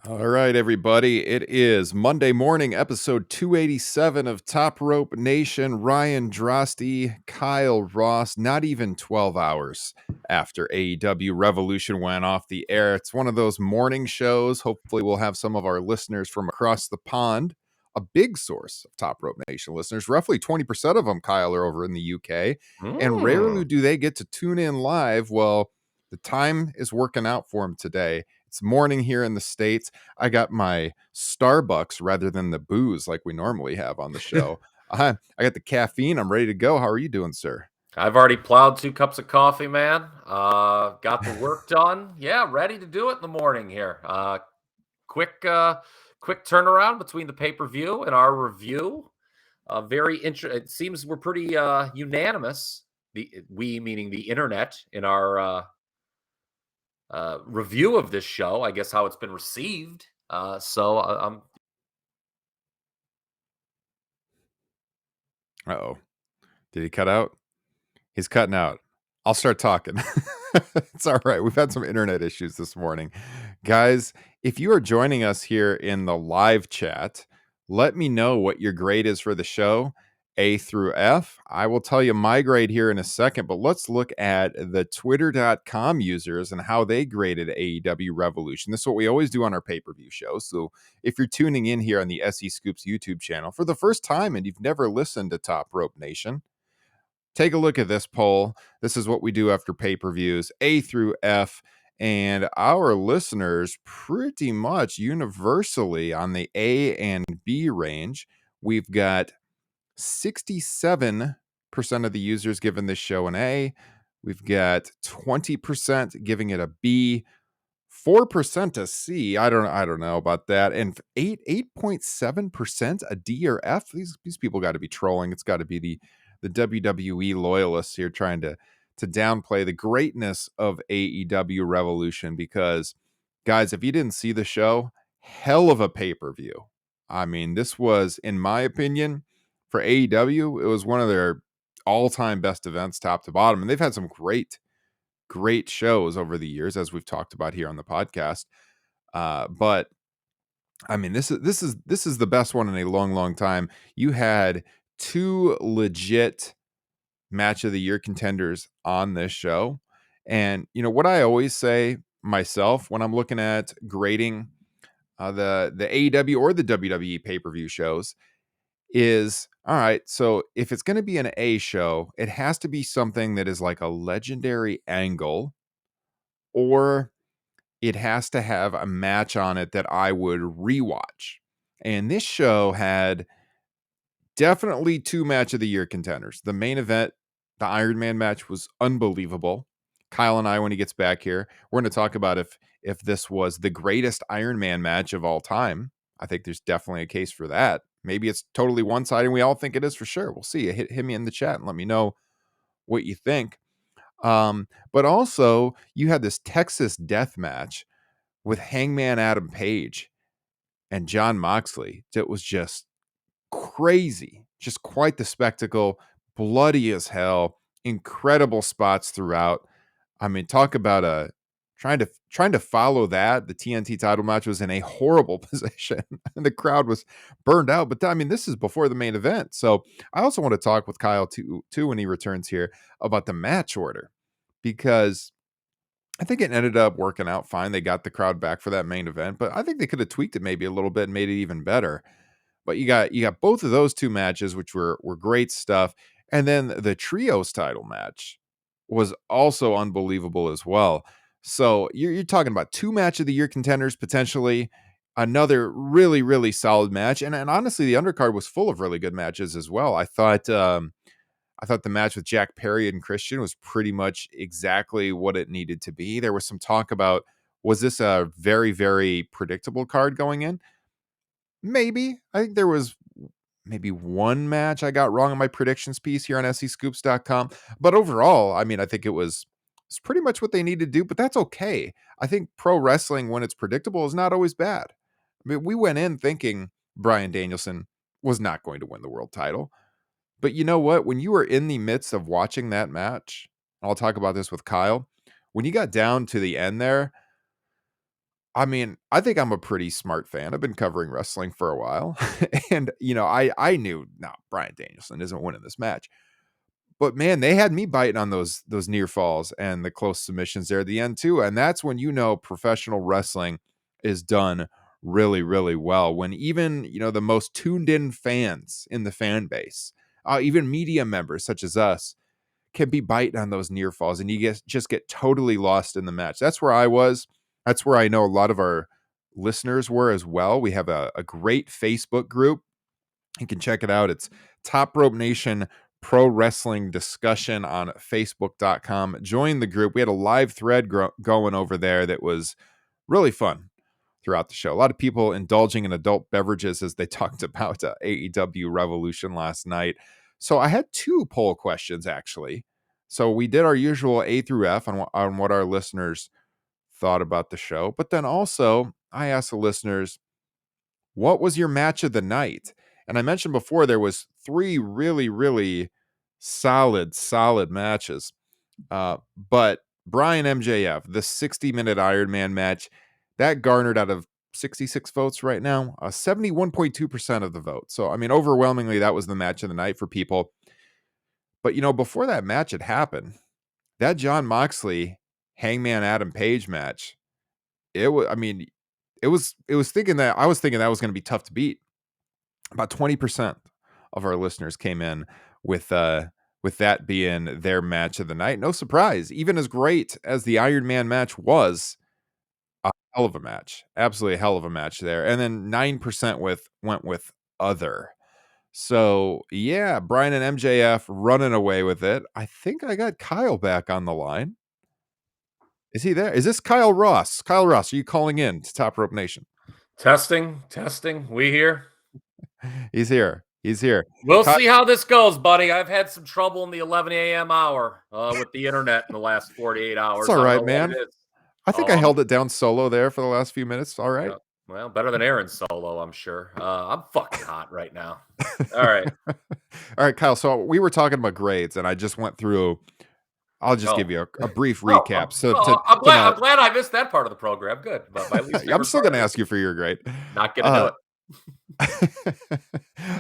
All right, everybody. It is Monday morning, episode 287 of Top Rope Nation. Ryan Drosty, Kyle Ross, not even 12 hours after AEW Revolution went off the air. It's one of those morning shows. Hopefully, we'll have some of our listeners from across the pond, a big source of Top Rope Nation listeners. Roughly 20% of them, Kyle, are over in the UK. And rarely do they get to tune in live. Well, the time is working out for them today. It's morning here in the States. I got my Starbucks rather than the booze like we normally have on the show. I got the caffeine. I'm ready to go. How are you doing, sir? I've already plowed 2 cups of coffee, man. Got the work done. Yeah, ready to do it in the morning here. Quick turnaround between the pay-per-view and our review. It seems we're pretty unanimous. We meaning the internet in our review of this show. I guess how it's been received. I'm Uh-oh. Did he cut out? He's cutting out. I'll start talking. It's all right. We've had some internet issues this morning. Guys, if you are joining us here in the live chat, let me know what your grade is for the show, A through F. I will tell you my grade here in a second, but let's look at the twitter.com users and how they graded AEW Revolution. This is what we always do on our pay-per-view show. So if you're tuning in here on the SE Scoops YouTube channel for the first time and you've never listened to Top Rope Nation, take a look at this poll. This is what we do after pay-per-views, A through F. And our listeners pretty much universally on the A and B range. We've got 67% of the users giving this show an A. We've got 20% giving it a B, 4% a C. I don't know about that. And 8.7% a D or F. These people got to be trolling. It's got to be the WWE loyalists here trying to downplay the greatness of AEW Revolution, because guys, if you didn't see the show, hell of a pay-per-view. I mean, this was, in my opinion, for AEW, it was one of their all-time best events, top to bottom. And they've had some great shows over the years, as we've talked about here on the podcast. But I mean, this is the best one in a long time. You had two legit match of the year contenders on this show. And you know what I always say myself when I'm looking at grading the AEW or the WWE pay-per-view shows is, all right, so if it's going to be an A show, it has to be something that is like a legendary angle, or it has to have a match on it that I would rewatch. And this show had definitely two match of the year contenders. The main event, the Iron Man match, was unbelievable. Kyle and I, when he gets back here, we're going to talk about if this was the greatest Iron Man match of all time. I think there's definitely a case for that. Maybe it's totally one-sided and we all think it is for sure. We'll see. Hit me in the chat and let me know what you think. But also, you had this Texas death match with Hangman Adam Page and Jon Moxley. That was just crazy, just quite the spectacle, bloody as hell, incredible spots throughout. I mean, talk about trying to follow that. The TNT title match was in a horrible position and the crowd was burned out. But I mean, this is before the main event. So I also want to talk with Kyle too when he returns here about the match order, because I think it ended up working out fine. They got the crowd back for that main event, but I think they could have tweaked it maybe a little bit and made it even better. But you got both of those two matches, which were great stuff. And then the trios title match was also unbelievable as well. So you're talking about two match of the year contenders, potentially another really solid match. And honestly, the undercard was full of really good matches as well. I thought the match with Jack Perry and Christian was pretty much exactly what it needed to be. There was some talk about, was this a very predictable card going in? Maybe. I think there was maybe one match I got wrong in my predictions piece here on SEScoops.com. But overall, I mean, I think it's pretty much what they need to do, but that's okay. I think pro wrestling, when it's predictable, is not always bad. I mean, we went in thinking Bryan Danielson was not going to win the world title. But you know what? When you were in the midst of watching that match, I'll talk about this with Kyle, when you got down to the end there, I mean, I think I'm a pretty smart fan. I've been covering wrestling for a while. And, I knew, no, Bryan Danielson isn't winning this match. But man, they had me biting on those near falls and the close submissions there at the end too. And that's when professional wrestling is done really, really well. When even, the most tuned in fans in the fan base, even media members such as us, can be biting on those near falls and just get totally lost in the match. That's where I was. That's where I know a lot of our listeners were as well. We have a great Facebook group. You can check it out. It's Top Rope Nation Pro Wrestling Discussion on Facebook.com. Join the group. We had a live thread going over there that was really fun throughout the show. A lot of people indulging in adult beverages as they talked about AEW Revolution last night. So I had two poll questions, actually. So we did our usual A through F on what our listeners thought about the show. But then also, I asked the listeners, what was your match of the night? And I mentioned before there was three really, really solid matches. But Brian MJF, the 60-minute Iron Man match, that garnered out of 66 votes right now, 71.2% of the vote. So, I mean, overwhelmingly, that was the match of the night for people. But, before that match had happened, that Jon Moxley Hangman Adam Page match, I was thinking that was going to be tough to beat. About 20% of our listeners came in with that being their match of the night. No surprise. Even as great as the Iron Man match was, a hell of a match. Absolutely a hell of a match there. And then 9% went with other. So, yeah, Brian and MJF running away with it. I think I got Kyle back on the line. Is he there? Is this Kyle Ross? Kyle Ross, are you calling in to Top Rope Nation? Testing, testing. We here? He's here. He's here. We'll Ky see how this goes, buddy. I've had some trouble in the 11 a.m. hour with the internet in the last 48 It's hours. all I don't right, know what it man. is. I think I Oh, held it down solo there for the last few minutes. All right. yeah. Well, better than Aaron Solo, I'm sure. I'm fucking hot right now. All right. All right, Kyle. So we were talking about grades, and I just went through. I'll just give Oh, you a brief oh, recap. oh, So oh, I'm to glad. I'm not, glad I missed that part of the program. Good, but my least I'm favorite still part going to of it. ask you for your grade. Not gonna do Uh, it.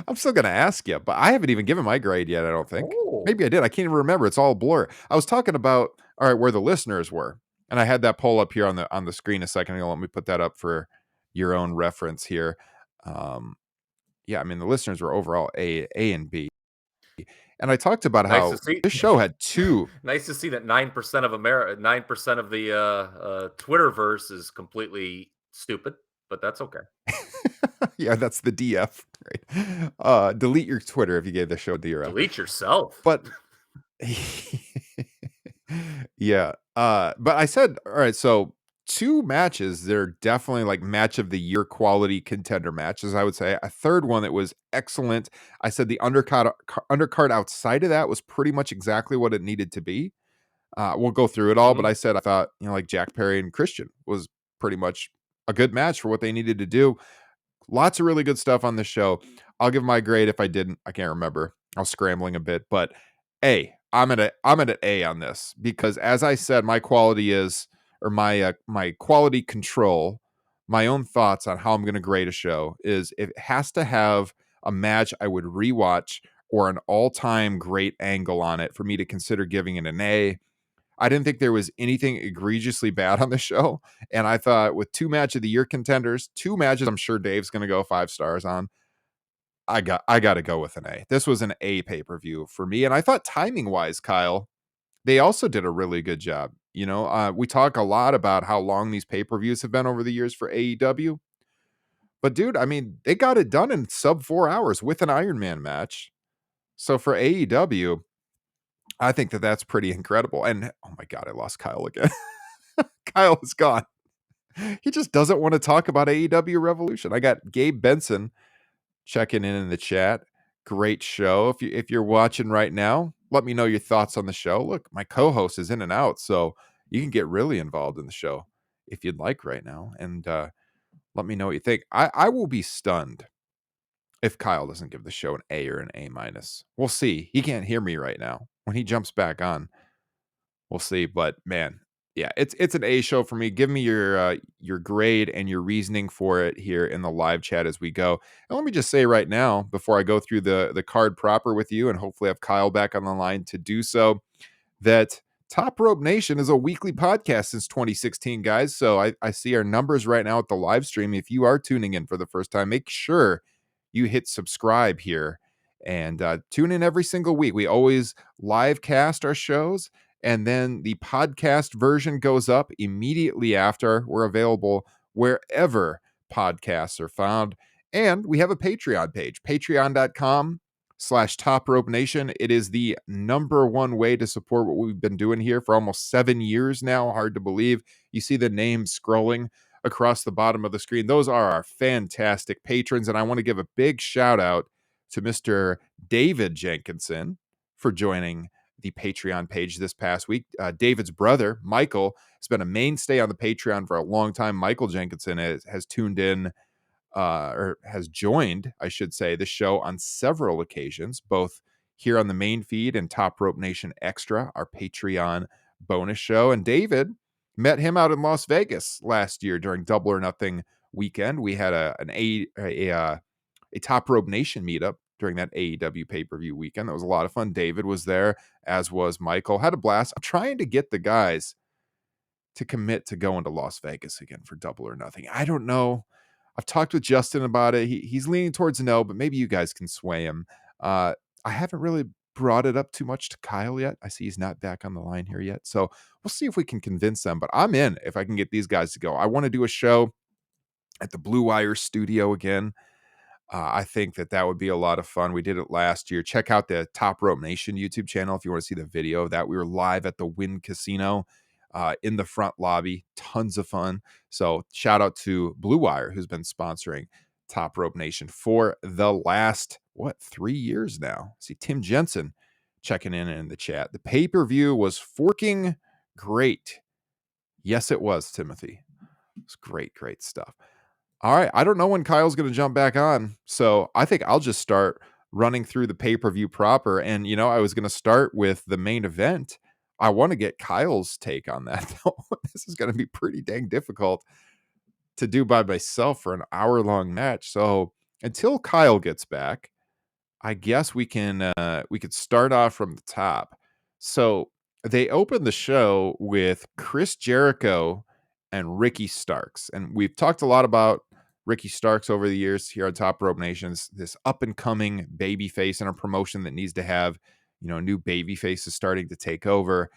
I'm still going to ask you, but I haven't even given my grade yet. I don't think. Oh, Maybe I did. I can't even remember. It's all a blur. I was talking about all right where the listeners were, and I had that poll up here on the screen a second ago. Let me put that up for your own reference here. Um, yeah, I mean the listeners were overall A and B. And I talked about nice to how see. this show had two. Nice to see that 9% of America, 9% of the Twitterverse is completely stupid, but that's okay. Yeah, that's the DF. Right. Delete your Twitter if you gave the show a DRF. Delete yourself. But yeah. But I said, all right, so two matches, they're definitely like match of the year quality contender matches, I would say. A third one that was excellent. I said the undercard outside of that was pretty much exactly what it needed to be. We'll go through it all, but Mhm. I said I thought, like Jack Perry and Christian was pretty much a good match for what they needed to do. Lots of really good stuff on this show. I'll give my grade if I didn't. I can't remember. I was scrambling a bit, but I'm at an A on this because as I said, my quality is or my quality control, my own thoughts on how I'm going to grade a show is if it has to have a match I would rewatch or an all-time great angle on it for me to consider giving it an A. I didn't think there was anything egregiously bad on the show. And I thought with two match of the year contenders, two matches I'm sure Dave's going to go 5 stars on. I got to go with an A. This was an A pay-per-view for me. And I thought timing wise, Kyle, they also did a really good job. We talk a lot about how long these pay-per-views have been over the years for AEW. But dude, I mean, they got it done in sub 4 hours with an Iron Man match. So for AEW, I think that's pretty incredible. And oh my God, I lost Kyle again. Kyle is gone. He just doesn't want to talk about AEW Revolution. I got Gabe Benson checking in the chat. Great show. If you're watching right now, let me know your thoughts on the show. Look, my co-host is in and out, so you can get really involved in the show if you'd like right now. And let me know what you think. I will be stunned if Kyle doesn't give the show an A or an A minus. We'll see. He can't hear me right now. When he jumps back on, we'll see. But man, Yeah, it's an A show for me. Give me your grade and your reasoning for it here in the live chat as we go. And let me just say right now, before I go through the card proper with you, and hopefully have Kyle back on the line to do so, that Top Rope Nation is a weekly podcast since 2016, guys. So I see our numbers right now at the live stream. If you are tuning in for the first time, make sure you hit subscribe here and tune in every single week. We always live cast our shows, and then the podcast version goes up immediately after. We're available wherever podcasts are found. And we have a Patreon page, patreon.com/Top Rope Nation. It is the number one way to support what we've been doing here for almost 7 years now. Hard to believe. You see the names scrolling across the bottom of the screen. Those are our fantastic patrons. And I want to give a big shout out to Mr. David Jenkinson for joining the Patreon page this past week. David's brother, Michael, has been a mainstay on the Patreon for a long time. Michael Jenkinson has tuned in or has joined, I should say, the show on several occasions, both here on the main feed and Top Rope Nation Extra, our Patreon bonus show. And David, met him out in Las Vegas last year during Double or Nothing weekend. We had a Top Rope Nation meetup during that AEW pay-per-view weekend. That was a lot of fun. David was there, as was Michael. Had a blast. I'm trying to get the guys to commit to going to Las Vegas again for Double or Nothing. I don't know. I've talked with Justin about it. He's leaning towards no, but maybe you guys can sway him. I haven't really brought it up too much to Kyle yet. I see he's not back on the line here yet. So we'll see if we can convince them. But I'm in if I can get these guys to go. I want to do a show at the Blue Wire studio again. I think that would be a lot of fun. We did it last year. Check out the Top Rope Nation YouTube channel if you want to see the video of that. We were live at the Wynn Casino in the front lobby. Tons of fun. So shout out to Blue Wire, who's been sponsoring Top Rope Nation for the last, 3 years now. See Tim Jensen checking in the chat. The pay-per-view was forking great. Yes, it was, Timothy. It was great stuff. All right. I don't know when Kyle's going to jump back on. So I think I'll just start running through the pay-per-view proper. And, I was going to start with the main event. I want to get Kyle's take on that, though. This is going to be pretty dang difficult to do by myself for an hour-long match. So until Kyle gets back, I guess we could start off from the top. So they opened the show with Chris Jericho and Ricky Starks. And we've talked a lot about Ricky Starks over the years here on Top Rope Nations, this up and coming baby face in a promotion that needs to have, new baby faces starting to take over.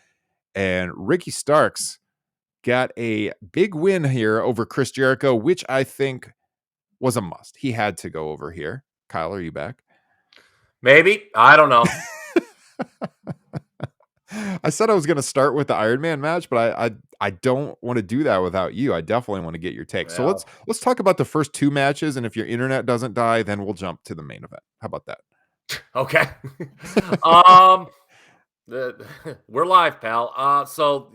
And Ricky Starks got a big win here over Chris Jericho, which I think was a must. He had to go over here. Kyle, are you back? Maybe. I don't know. I said I was going to start with the Iron Man match, but I don't want to do that without you. I definitely want to get your take. So let's talk about the first two matches, and if your internet doesn't die, then we'll jump to the main event. How about that? Okay. We're live, pal. So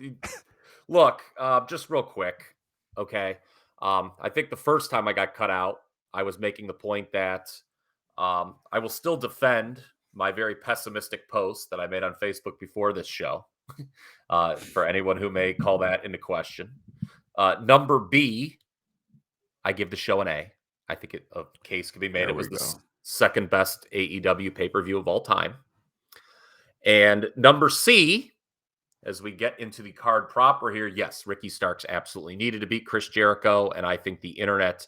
look, just real quick. Okay. I think the first time I got cut out, I was making the point that I will still defend my very pessimistic post that I made on Facebook before this show, for anyone who may call that into question. Number B, I give the show an A. I think a case could be made. It was the second best AEW pay-per-view of all time. And number C, as we get into the card proper here, yes, Ricky Starks absolutely needed to beat Chris Jericho, and I think the internet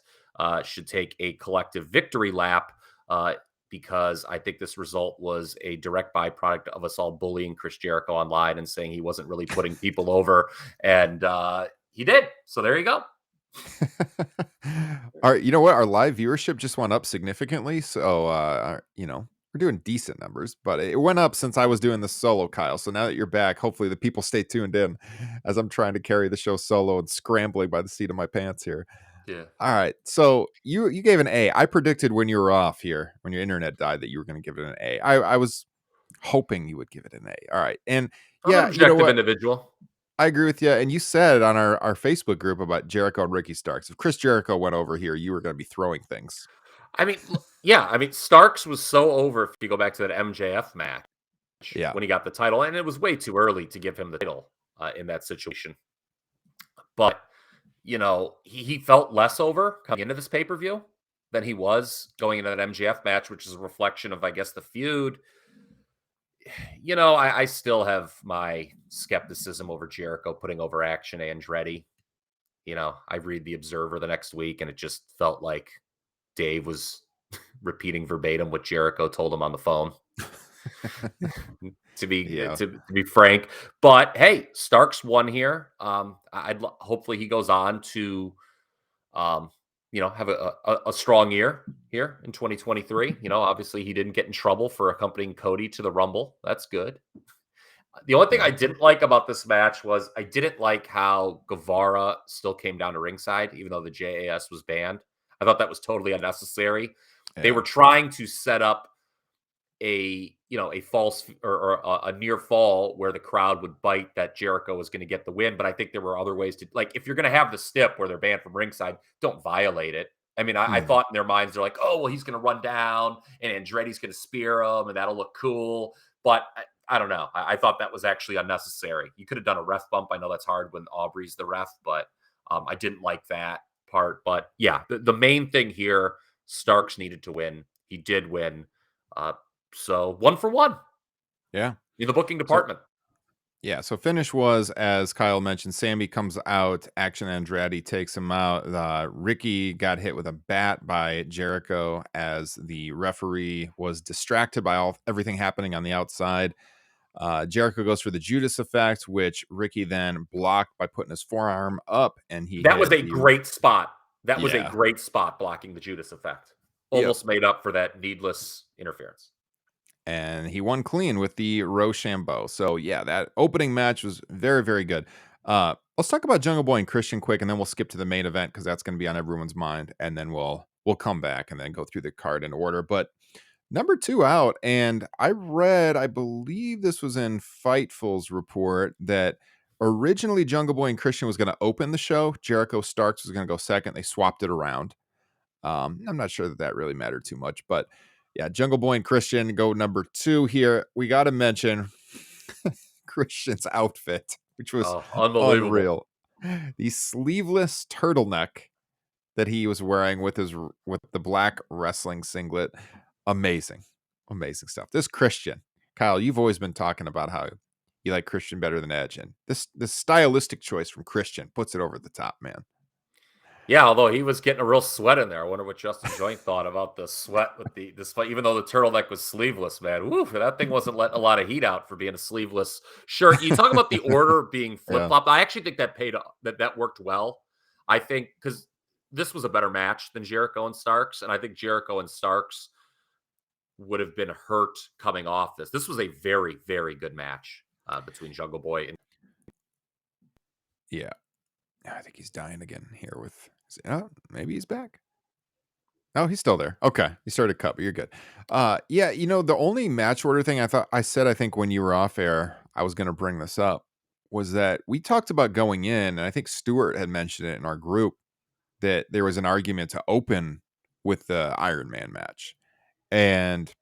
should take a collective victory lap, because I think this result was a direct byproduct of us all bullying Chris Jericho online and saying he wasn't really putting people over, and he did. So there you go. You know what? Our live viewership just went up significantly. So, we're doing decent numbers, but it went up since I was doing the solo, Kyle. So now that you're back, hopefully the people stay tuned in as I'm trying to carry the show solo and scrambling by the seat of my pants here. Yeah. All right. So you gave an A. I predicted when you were off here, when your internet died, that you were going to give it an A. I was hoping you would give it an A. All right. And I'm an objective individual. I agree with you. And you said on our Facebook group about Jericho and Ricky Starks, if Chris Jericho went over here, you were going to be throwing things. I mean, yeah. I mean, Starks was so over, if you go back to that MJF match, when he got the title, and it was way too early to give him the title in that situation. but he felt less over coming into this pay-per-view than he was going into that MJF match, which is a reflection of, I guess, the feud. I still have my skepticism over Jericho putting over Action Andretti. I read the Observer the next week, and it just felt like Dave was repeating verbatim what Jericho told him on the phone. to be frank, but hey, Starks won here. Hopefully he goes on to have a strong year here in 2023. Obviously he didn't get in trouble for accompanying Cody to the Rumble. That's good. The only thing I didn't like about this match was I didn't like how Guevara still came down to ringside, even though the JAS was banned. I thought that was totally unnecessary. Yeah. They were trying to set up a false or a near fall where the crowd would bite that Jericho was going to get the win. But I think there were other ways to, like, if you're going to have the stip where they're banned from ringside, don't violate it. I mean, I thought in their minds, they're like, oh, well, he's going to run down and Andretti's going to spear him and that'll look cool. But I don't know. I thought that was actually unnecessary. You could have done a ref bump. I know that's hard when Aubrey's the ref, but I didn't like that part. But yeah, the main thing here, Starks needed to win. He did win. So 1 for 1. Yeah. In the booking department. So finish was, as Kyle mentioned, Sammy comes out, Action Andretti takes him out. Ricky got hit with a bat by Jericho as the referee was distracted by everything happening on the outside. Jericho goes for the Judas effect, which Ricky then blocked by putting his forearm up, and that was a great spot. That was a great spot, blocking the Judas effect. Almost made up for that needless interference. And he won clean with the Rochambeau. So yeah, that opening match was very, very good. Let's talk about Jungle Boy and Christian quick, and then we'll skip to the main event because that's going to be on everyone's mind, and then we'll come back and then go through the card in order. But number 2 out, and I believe this was in Fightful's report, that originally Jungle Boy and Christian was going to open the show. Jericho Starks was going to go second. They swapped it around. I'm not sure that really mattered too much, but yeah, Jungle Boy and Christian go number 2 here. We got to mention Christian's outfit, which was unreal. The sleeveless turtleneck that he was wearing with the black wrestling singlet. Amazing stuff. This Christian, Kyle, you've always been talking about how you like Christian better than Edge, and this stylistic choice from Christian puts it over the top, man. Yeah, although he was getting a real sweat in there. I wonder what Justin Joint thought about the sweat with the sweat, even though the turtleneck was sleeveless, man. Woo, that thing wasn't letting a lot of heat out for being a sleeveless shirt. You talk about the order being flip-flopped. I actually think that paid that worked well. I think because this was a better match than Jericho and Starks, and I think Jericho and Starks would have been hurt coming off this. This was a very, very good match between Jungle Boy and. Yeah. I think he's dying again here with. Maybe he's back. Oh, he's still there. Okay. He started cut, but you're good. The only match order thing I think when you were off air, I was going to bring this up, was that we talked about going in, and I think Stuart had mentioned it in our group, that there was an argument to open with the Iron Man match. And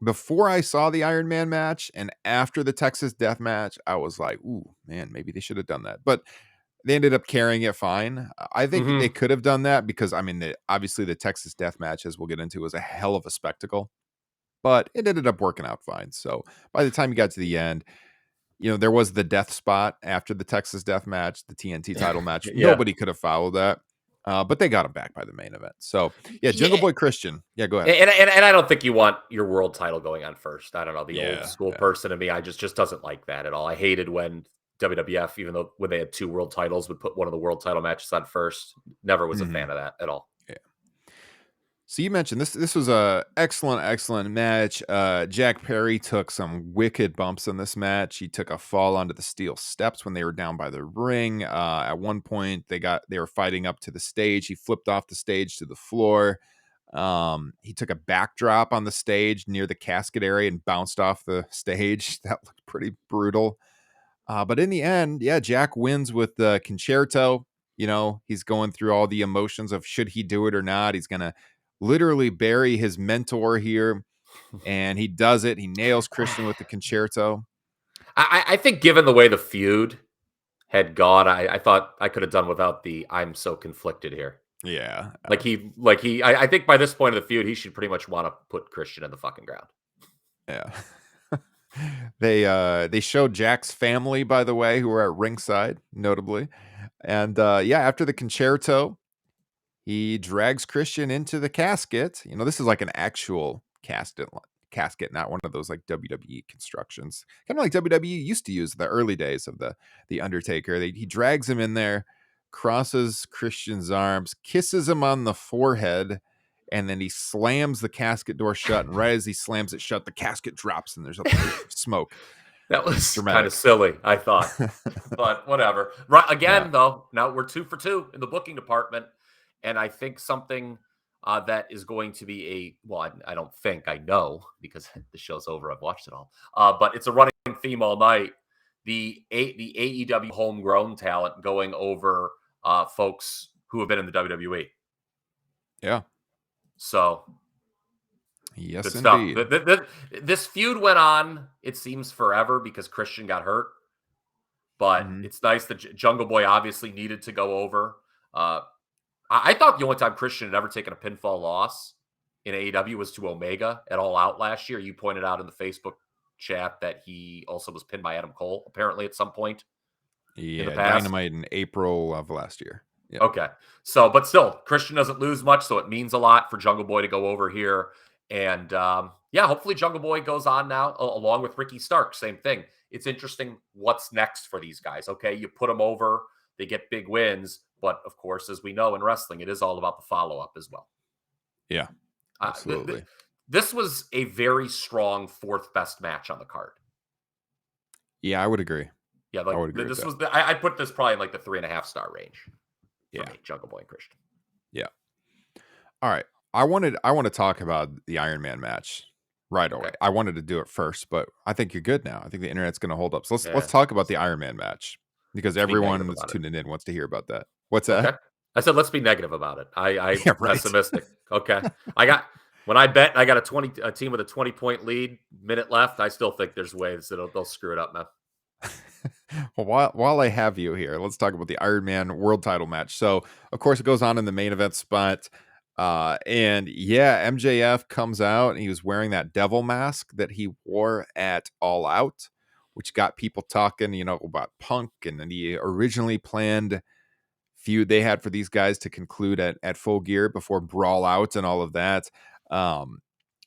before I saw the Iron Man match and after the Texas Death match, I was like, ooh, man, maybe they should have done that. But they ended up carrying it fine. I think they could have done that because, I mean, obviously the Texas Death match, as we'll get into, was a hell of a spectacle. But it ended up working out fine. So by the time you got to the end, there was the death spot after the Texas Death match, the TNT title match. Yeah. Nobody could have followed that. But they got him back by the main event. So, Jungle Boy Christian. Yeah, go ahead. And I don't think you want your world title going on first. I don't know. The old school person in me, I just doesn't like that at all. I hated when WWF, even though when they had 2 world titles, would put one of the world title matches on first. Never was a fan of that at all. Yeah. So you mentioned this was a excellent match. Jack Perry took some wicked bumps in this match. He took a fall onto the steel steps when they were down by the ring. At one point, they were fighting up to the stage. He flipped off the stage to the floor. He took a backdrop on the stage near the casket area and bounced off the stage. That looked pretty brutal. But in the end, Jack wins with the concerto. He's going through all the emotions of should he do it or not. He's going to literally bury his mentor here, and he does it. He nails Christian with the concerto. I think given the way the feud had gone, I thought I could have done without the "I'm so conflicted" here. Yeah. I think by this point of the feud, he should pretty much want to put Christian in the fucking ground. Yeah. They showed Jack's family, by the way, who were at ringside, notably. And yeah, after the concerto, he drags Christian into the casket. This is like an actual casket, not one of those like WWE constructions. Kind of like WWE used to use the early days of the Undertaker. He drags him in there, crosses Christian's arms, kisses him on the forehead, and then he slams the casket door shut. And right as he slams it shut, the casket drops and there's a poof of smoke. That was kind of Dramatic. silly, I thought, but whatever. Right Yeah. again, though. Now we're 2 for 2 in the booking department, and I think something that is going to be I don't think I know because the show's over. I've watched it all, but it's a running theme all night. The AEW homegrown talent going over folks who have been in the WWE. Yeah. So Yes, good stuff. indeed. This feud went on, it seems, forever because Christian got hurt. But Mhm. it's nice that Jungle Boy obviously needed to go over. I thought the only time Christian had ever taken a pinfall loss in AEW was to Omega at All Out last year. You pointed out in the Facebook chat that he also was pinned by Adam Cole, apparently, at some point in the Yeah, past. Dynamite in April of last year. Yeah. Okay. So, but still, Christian doesn't lose much, so it means a lot for Jungle Boy to go over here. And yeah, hopefully Jungle Boy goes on now, along with Ricky Stark. Same thing. It's interesting what's next for these guys. Okay, you put them over, they get big wins, but of course, as we know in wrestling, it is all about the follow up as well. Yeah, Uh, th- th- absolutely. this was a very strong fourth best match on the card. Yeah, I would agree. Yeah, I like would agree with this that. was I put this probably in like the 3.5-star range for Yeah. me, Jungle Boy and Christian. Yeah. All right. I want to talk about the Iron Man match right away. Okay. I wanted to do it first, but I think you're good now. I think the internet's going to hold up. So let's Yeah. talk about the Iron Man match because Let's be everyone negative that's about it. tuning in wants to hear about that. What's that? Okay. I said, let's be negative about it. I'm Yeah, right. pessimistic. Okay. When I bet I got a team with a 20-point lead, minute left, I still think there's ways that they'll screw it up, man. Well, while I have you here, let's talk about the Iron Man World Title match. So, of course, it goes on in the main event spot, and yeah, MJF comes out and he was wearing that devil mask that he wore at All Out, which got people talking, about Punk and the originally planned feud they had for these guys to conclude at Full Gear before Brawl Out and all of that. Um,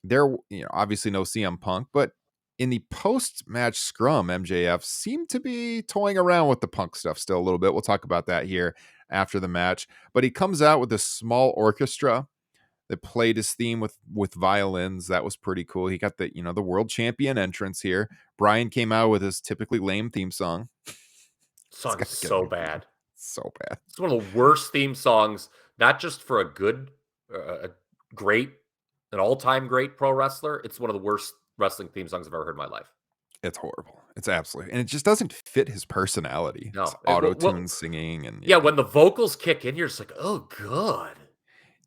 there, obviously no CM Punk, but in the post-match scrum, MJF seemed to be toying around with the Punk stuff still a little bit. We'll talk about that here after the match. But he comes out with a small orchestra that played his theme with violins. That was pretty cool. He got the world champion entrance here. Bryan came out with his typically lame theme song. It's Song got is to get a so new theme. bad. So bad. It's one of the worst theme songs, not just for a great, an all-time great pro wrestler. It's one of the worst wrestling theme songs I've ever heard in my life. It's horrible. It's absolutely, and it just doesn't fit his personality. It's No. auto-tune singing, and Yeah, yeah. when the vocals kick in, you're just like, oh, good.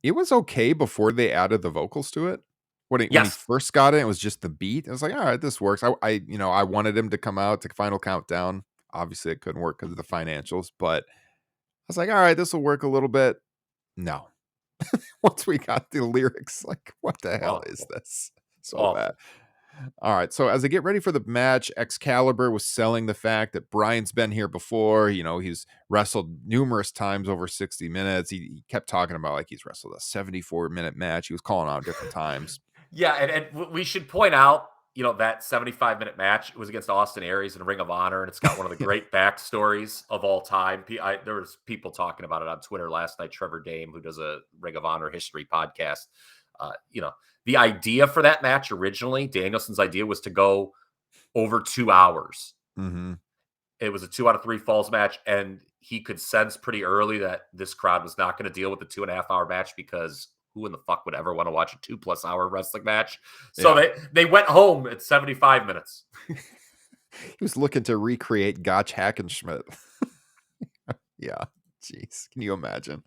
It was okay before they added the vocals to it. When he Yes. first got it was just the beat. I was like, "All right, this works." I wanted him to come out to Final Countdown. Obviously, it couldn't work because of the financials, but I was like, "All right, this will work a little bit." No. Once we got the lyrics, like, what the hell is Awful. this? So bad. Awful. All right, so as I get ready for the match, Excalibur was selling the fact that Bryan's been here before. He's wrestled numerous times over 60 minutes. He kept talking about like he's wrestled a 74-minute match. He was calling out different times. Yeah, and we should point out, that 75-minute match was against Austin Aries in Ring of Honor, and it's got one of the great backstories of all time. There was people talking about it on Twitter last night. Trevor Dame, who does a Ring of Honor history podcast, the idea for that match originally, Danielson's idea was to go over 2 hours. Mm-hmm. It was a 2 out of 3 falls match, and he could sense pretty early that this crowd was not going to deal with the 2.5-hour match because who in the fuck would ever want to watch a 2+ hour wrestling match? So Yeah. they went home at 75 minutes. He was looking to recreate Gotch Hackenschmidt. Yeah. Jeez. Can you imagine?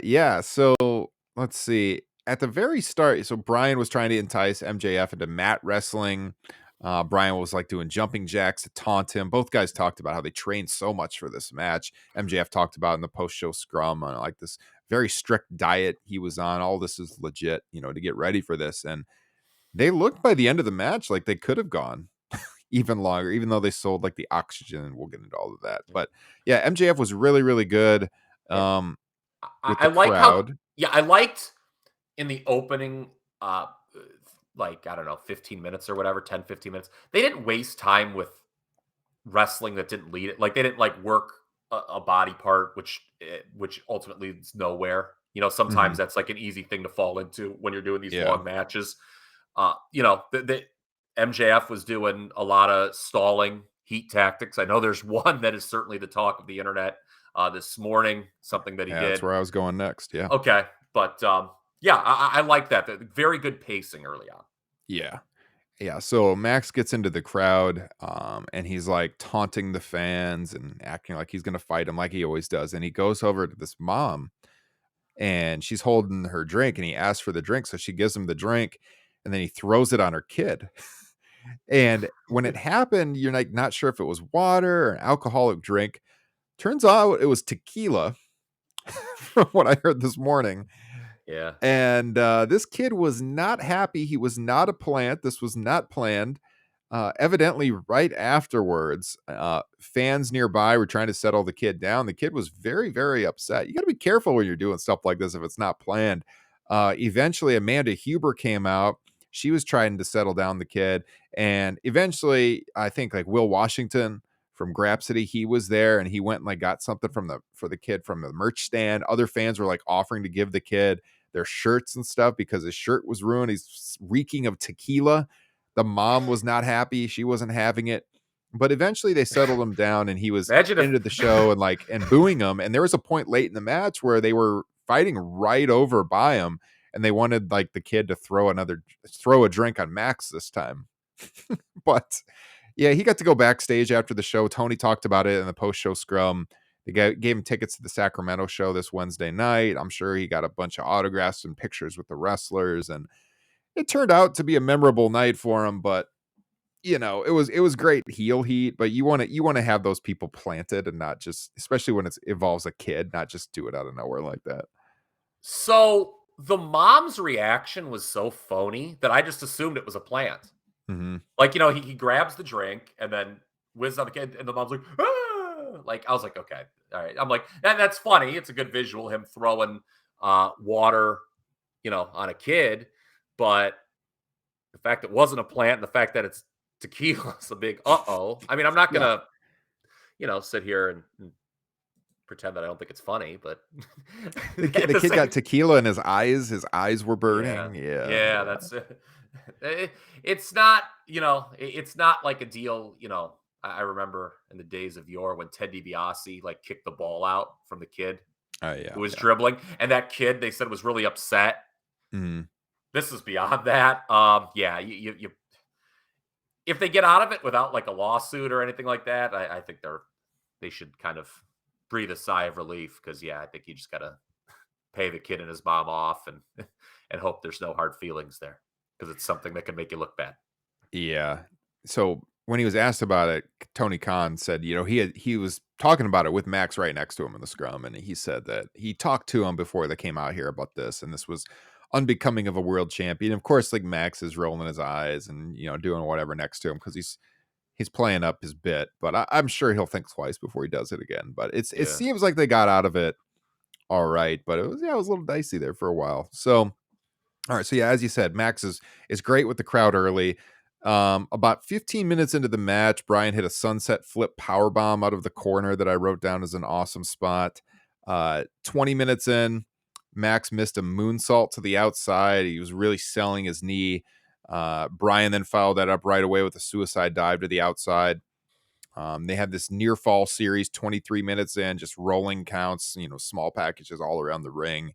Yeah. So let's see. At the very start, so Bryan was trying to entice MJF into mat wrestling. Bryan was like doing jumping jacks to taunt him. Both guys talked about how they trained so much for this match. MJF talked about in the post-show scrum on like this very strict diet he was on. All this is legit, to get ready for this. And they looked by the end of the match like they could have gone even longer, even though they sold like the oxygen. And we'll get into all of that. But yeah, MJF was really, really good Yeah. with I the like how crowd. yeah, I liked in the opening, like, I don't know, 15 minutes or whatever, 10, 15 minutes. They didn't waste time with wrestling that didn't lead it. Like, they didn't, like, work a body part, which ultimately leads nowhere. Sometimes Mhm. that's, like, an easy thing to fall into when you're doing these Yeah. long matches. The MJF was doing a lot of stalling heat tactics. I know there's one that is certainly the talk of the internet, this morning, something that he Yeah, that's did. where I was going next. Yeah. Okay, but, yeah, I like that. Very good pacing early on. Yeah. Yeah, so Max gets into the crowd, and he's like taunting the fans and acting like he's gonna fight him like he always does. And he goes over to this mom and she's holding her drink and he asks for the drink. So she gives him the drink and then he throws it on her kid. And when it happened, you're like not sure if it was water or an alcoholic drink. Turns out it was tequila from what I heard this morning. Yeah. And this kid was not happy. He was not a plant. This was not planned. Evidently, right afterwards, fans nearby were trying to settle the kid down. The kid was very, very upset. You got to be careful when you're doing stuff like this if it's not planned. Eventually, Amanda Huber came out. She was trying to settle down the kid. And eventually, I think like Will Washington from Grapsity, he was there and he went and like got something for the kid from the merch stand. Other fans were like offering to give the kid their shirts and stuff because his shirt was ruined. He's reeking of tequila. The mom was not happy. She wasn't having it. But eventually they settled him down and he was Imagine if into the show and booing him. And there was a point late in the match where they were fighting right over by him and they wanted like the kid to throw a drink on Max this time. But yeah, he got to go backstage after the show. Tony talked about it in the post-show scrum. They gave him tickets to the Sacramento show this Wednesday night. I'm sure he got a bunch of autographs and pictures with the wrestlers, and it turned out to be a memorable night for him. But it was great heel heat. But you want to have those people planted and not just, especially when it involves a kid, not just do it out of nowhere like that. so the mom's reaction was so phony that I just assumed it was a plant. Hmm. Like, he grabs the drink and then whizzes on the kid, and the mom's like, "Ah!" Like, I was like, "Okay, all right." I'm like, and that's funny. It's a good visual, him throwing water, on a kid. But the fact it wasn't a plant and the fact that it's tequila is a big uh-oh. I mean, I'm not Yeah, gonna, sit here and pretend that I don't think it's funny, but at the the kid got same tequila in his eyes. His eyes were yeah. burning. Yeah, Yeah, yeah. that's it's not, it's not like a deal, I remember in the days of yore when Ted DiBiase like kicked the ball out from the kid Oh who yeah, was yeah. dribbling, and that kid they said was really upset. Mhm. This is beyond that. Yeah, you if they get out of it without like a lawsuit or anything like that, I think they should kind of breathe a sigh of relief because yeah, I think you just gotta pay the kid and his mom off and and hope there's no hard feelings there because it's something that can make you look bad. Yeah. So when he was asked about it, Tony Khan said, he was talking about it with Max right next to him in the scrum, and he said that he talked to him before they came out here about this, and this was unbecoming of a world champion. Of course, like Max is rolling his eyes and doing whatever next to him because he's playing up his bit, but I'm sure he'll think twice before he does it again. But it Yeah. seems like they got out of it all right, but it was a little dicey there for a while. So all right, so yeah, as you said, Max is great with the crowd early. About 15 minutes into the match, Brian hit a sunset flip power bomb out of the corner that I wrote down as an awesome spot. 20 minutes in, Max missed a moonsault to the outside. He was really selling his knee. Brian then followed that up right away with a suicide dive to the outside. They had this near fall series 23 minutes in, just rolling counts, small packages all around the ring.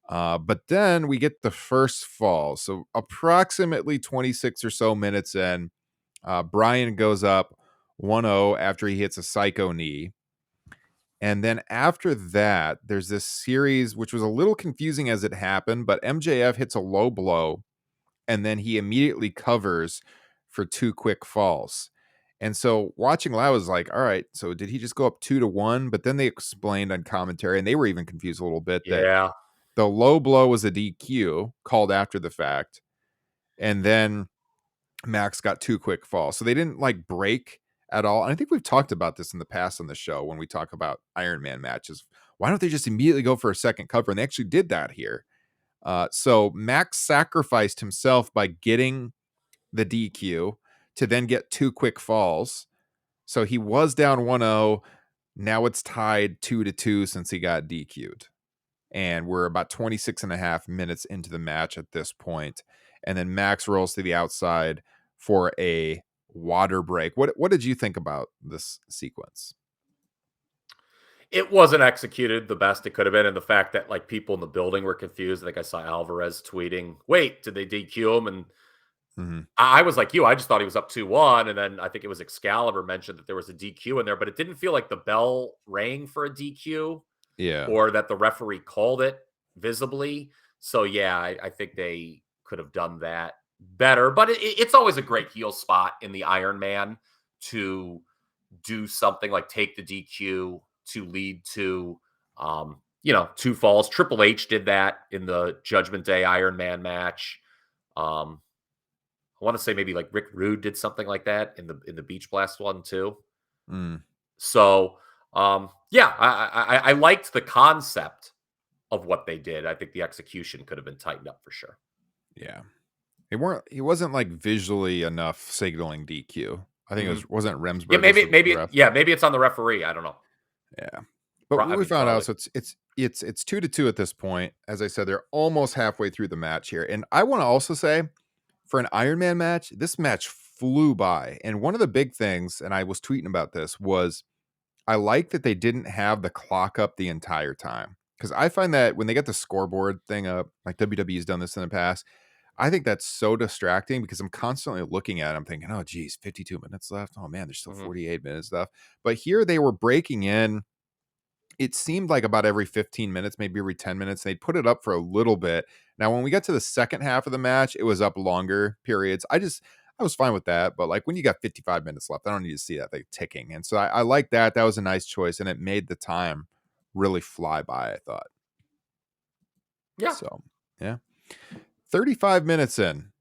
But then we get the first fall. So approximately 26 or so minutes in, Brian goes up 1-0 after he hits a psycho knee. And then after that, there's this series, which was a little confusing as it happened, but MJF hits a low blow and then he immediately covers for 2 quick falls. And so watching live was like, all right, so did he just go up 2-1? But then they explained on commentary, and they were even confused a little bit, that Yeah. the low blow was a DQ called after the fact. And then Max got 2 quick falls. So they didn't like break at all. And I think we've talked about this in the past on the show when we talk about Iron Man matches. Why don't they just immediately go for a second cover? And they actually did that here. So Max sacrificed himself by getting the DQ to then get 2 quick falls. So he was down 1-0. Now it's tied 2-2 since he got DQ'd. And we're about 26 and a half minutes into the match at this point. And then Max rolls to the outside for a water break. What did you think about this sequence? It wasn't executed the best it could have been, and the fact that like people in the building were confused. I think I saw Alvarez tweeting, "Wait, did they DQ him?" And Mm-hmm. I was like you. I just thought he was up 2-1, and then I think it was Excalibur mentioned that there was a DQ in there, but it didn't feel like the bell rang for a DQ Yeah. or that the referee called it visibly. So yeah, I think they could have done that better. But it's always a great heel spot in the Iron Man to do something like take the DQ to lead to, 2 falls. Triple H did that in the Judgment Day Iron Man match. Um, I want to say maybe like Rick Rude did something like that in the Beach Blast one too. Mm, So yeah, I liked the concept of what they did. I think the execution could have been tightened up for sure. yeah. He wasn't like visually enough signaling DQ. I think it Mhm. wasn't Yeah, Remsburg was maybe the maybe ref. yeah, maybe it's on the referee. I don't know. Yeah. But I we mean, found out, probably. so it's 2-2 at this point. As I said, they're almost halfway through the match here. And I want to also say, for an Iron Man match, this match flew by. And one of the big things, and I was tweeting about this, was I like that they didn't have the clock up the entire time. Because I find that when they get the scoreboard thing up, like WWE's done this in the past, I think that's so distracting because I'm constantly looking at it. I'm thinking, oh, geez, 52 minutes left. Oh, man, there's still Mhm. 48 minutes left. But here they were breaking in. It seemed like about every 15 minutes, maybe every 10 minutes, they'd put it up for a little bit. Now, when we got to the second half of the match, it was up longer periods. I was fine with that. But like when you got 55 minutes left, I don't need to see that thing ticking. And so I like that. That was a nice choice. And it made the time really fly by, I thought. Yeah. So, yeah. 35 minutes in.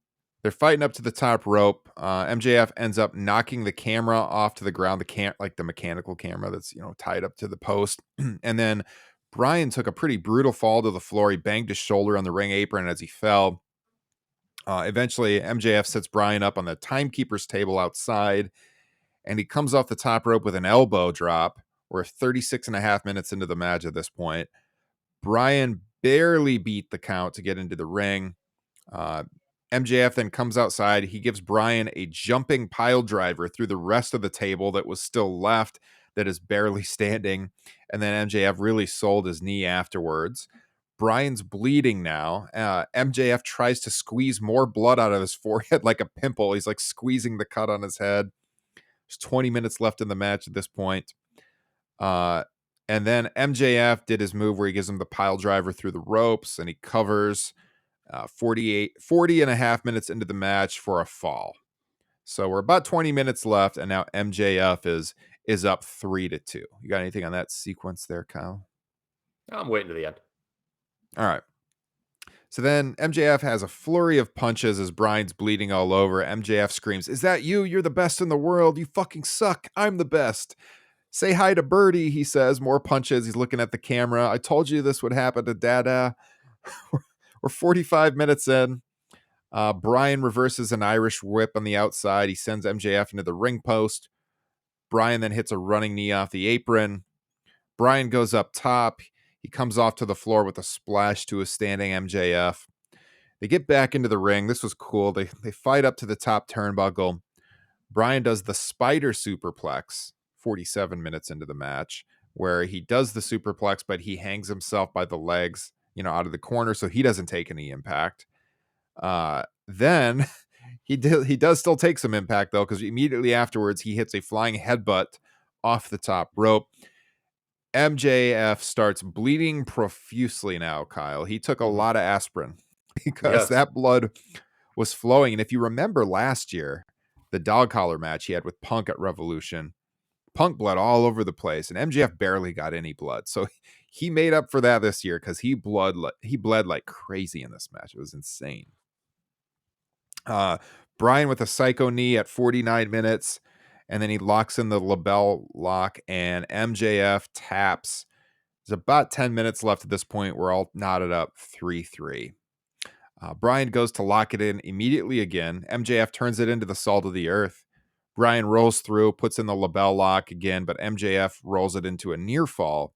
They're fighting up to the top rope. MJF ends up knocking the camera off to the ground, like the mechanical camera that's tied up to the post. And then Bryan took a pretty brutal fall to the floor. He banged his shoulder on the ring apron as he fell. Eventually, MJF sets Bryan up on the timekeeper's table outside, and he comes off the top rope with an elbow drop. We're 36 and a half minutes into the match at this point. Bryan barely beat the count to get into the ring. Uh, MJF then comes outside. He gives Bryan a jumping pile driver through the rest of the table that was still left, that is barely standing. And then MJF really sold his knee afterwards. Bryan's bleeding now. MJF tries to squeeze more blood out of his forehead like a pimple. He's like squeezing the cut on his head. There's 20 minutes left in the match at this point. And then MJF did his move where he gives him the pile driver through the ropes and he covers 40 and a half minutes into the match for a fall. So we're about 20 minutes left, and now MJF is up 3-2. You got anything on that sequence there, Kyle? I'm waiting to the end. All right. So then MJF has a flurry of punches as Bryan's bleeding all over. MJF screams, "Is that you? You're the best in the world. You fucking suck. I'm the best. Say hi to Birdie," he says. More punches. He's looking at the camera. "I told you this would happen to Dada." We're 45 minutes in. Bryan reverses an Irish whip on the outside. He sends MJF into the ring post. Bryan then hits a running knee off the apron. Bryan goes up top. He comes off to the floor with a splash to a standing MJF. They get back into the ring. This was cool. They fight up to the top turnbuckle. Bryan does the spider superplex 47 minutes into the match, where he does the superplex, but he hangs himself by the legs, out of the corner, so he doesn't take any impact. Then he does still take some impact though, because immediately afterwards he hits a flying headbutt off the top rope. MJF starts bleeding profusely now, Kyle. He took a Mhm. lot of aspirin because Yes. that blood was flowing. And if you remember last year, the dog collar match he had with Punk at Revolution. Punk bled all over the place, and MJF barely got any blood. So he made up for that this year because he bled like crazy in this match. It was insane. Bryan with a psycho knee at 49 minutes, and then he locks in the label lock, and MJF taps. There's about 10 minutes left at this point. We're all knotted up 3-3. Bryan goes to lock it in immediately again. MJF turns it into the salt of the earth. Bryan rolls through, puts in the label lock again, but MJF rolls it into a near fall.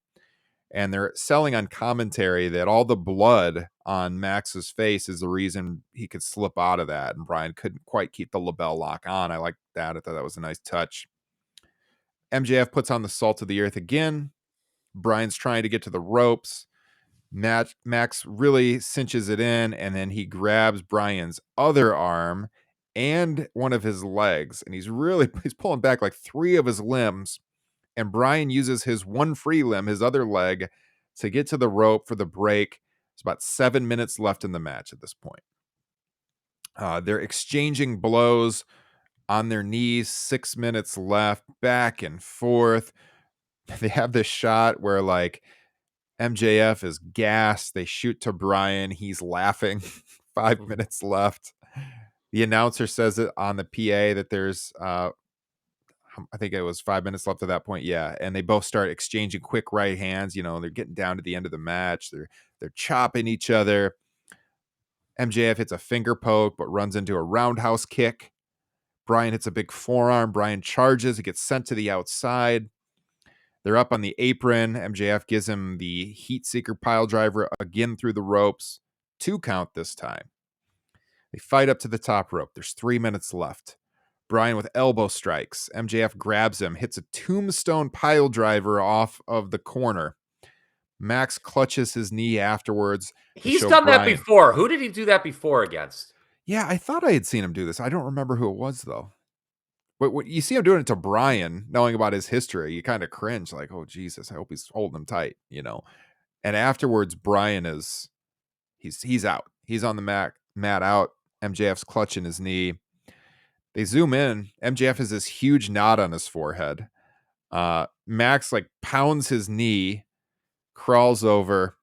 And they're selling on commentary that all the blood on Max's face is the reason he could slip out of that. And Bryan couldn't quite keep the label lock on. I like that. I thought that was a nice touch. MJF puts on the salt of the earth again. Bryan's trying to get to the ropes. Max really cinches it in, and then he grabs Bryan's other arm and one of his legs. And he's pulling back like 3 of his limbs. And Bryan uses his one free limb, his other leg, to get to the rope for the break. There's about 7 minutes left in the match at this point. They're exchanging blows on their knees, 6 minutes left, back and forth. They have this shot where like MJF is gassed. They shoot to Bryan. He's laughing. 5 minutes left. The announcer says it on the PA that there's I think it was 5 minutes left at that point. Yeah. And they both start exchanging quick right hands. You know, they're getting down to the end of the match. They're chopping each other. MJF hits a finger poke, but runs into a roundhouse kick. Bryan hits a big forearm. Bryan charges. It gets sent to the outside. They're up on the apron. MJF gives him the heat seeker pile driver again through the ropes. 2 count this time. They fight up to the top rope. There's 3 minutes left. Bryan with elbow strikes. MJF grabs him, hits a tombstone pile driver off of the corner. Max clutches his knee afterwards. He's done that before. Who did he do that before against? Yeah, I thought I had seen him do this. I don't remember who it was, though. But when you see him doing it to Bryan, knowing about his history, you kind of cringe, like, oh, Jesus, I hope he's holding him tight, you know? And afterwards, Bryan he's out. He's on the mat out. MJF's clutching his knee. They zoom in. MJF has this huge knot on his forehead. Max like pounds his knee, crawls over.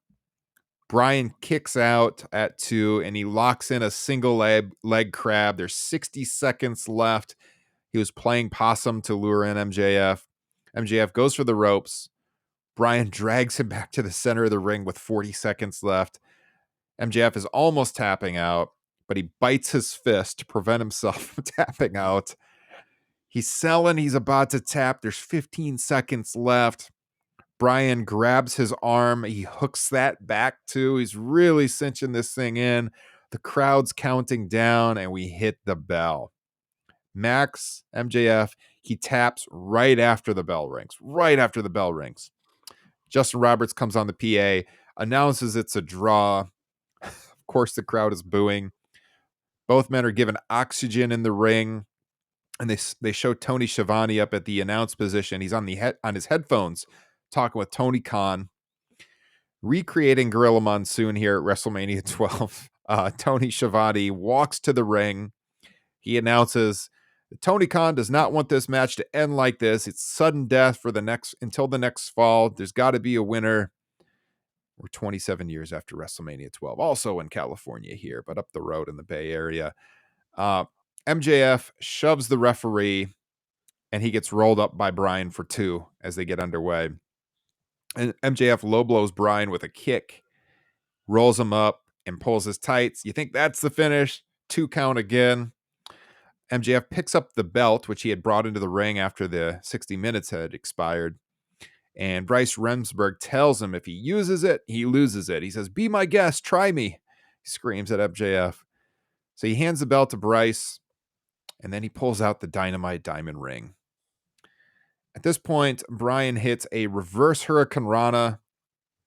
Bryan kicks out at 2, and he locks in a single leg crab. There's 60 seconds left. He was playing possum to lure in MJF. MJF goes for the ropes. Bryan drags him back to the center of the ring with 40 seconds left. MJF is almost tapping out, but he bites his fist to prevent himself from tapping out. He's selling. He's about to tap. There's 15 seconds left. Bryan grabs his arm. He hooks that back too. He's really cinching this thing in. The crowd's counting down, and we hit the bell. Max, MJF, he taps right after the bell rings. Right after the bell rings. Justin Roberts comes on the PA, announces it's a draw. Of course, the crowd is booing. Both men are given oxygen in the ring, and they show Tony Schiavone up at the announce position. He's on his headphones talking with Tony Khan, recreating Gorilla Monsoon here at WrestleMania 12. Tony Schiavone walks to the ring. He announces that Tony Khan does not want this match to end like this. It's sudden death until the next fall. There's got to be a winner. We're 27 years after WrestleMania 12, also in California here, but up the road in the Bay Area. MJF shoves the referee, and he gets rolled up by Bryan for 2 as they get underway. And MJF low blows Bryan with a kick, rolls him up, and pulls his tights. You think that's the finish? 2 count again. MJF picks up the belt, which he had brought into the ring after the 60 minutes had expired. And Bryce Remsburg tells him if he uses it, he loses it. He says, "Be my guest, try me." He screams at MJF. So he hands the belt to Bryce, and then he pulls out the Dynamite Diamond Ring. At this point, Bryan hits a reverse Hurricane Rana,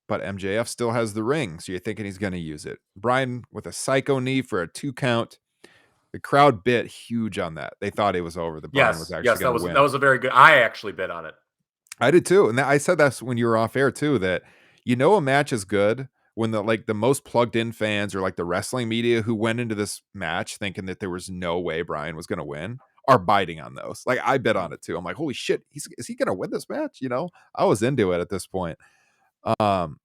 but MJF still has the ring, so you're thinking he's going to use it. Bryan with a psycho knee for a 2 count. The crowd bit huge on that. They thought it was over. Bryan was actually going to win. That was a very good. I actually bet on it. I did too, and I said that's when you were off air too. That a match is good when the most plugged in fans or like the wrestling media who went into this match thinking that there was no way Bryan was going to win are biting on those. Like, I bet on it too. I'm like, holy shit, is he gonna win this match? I was into it at this point. Um,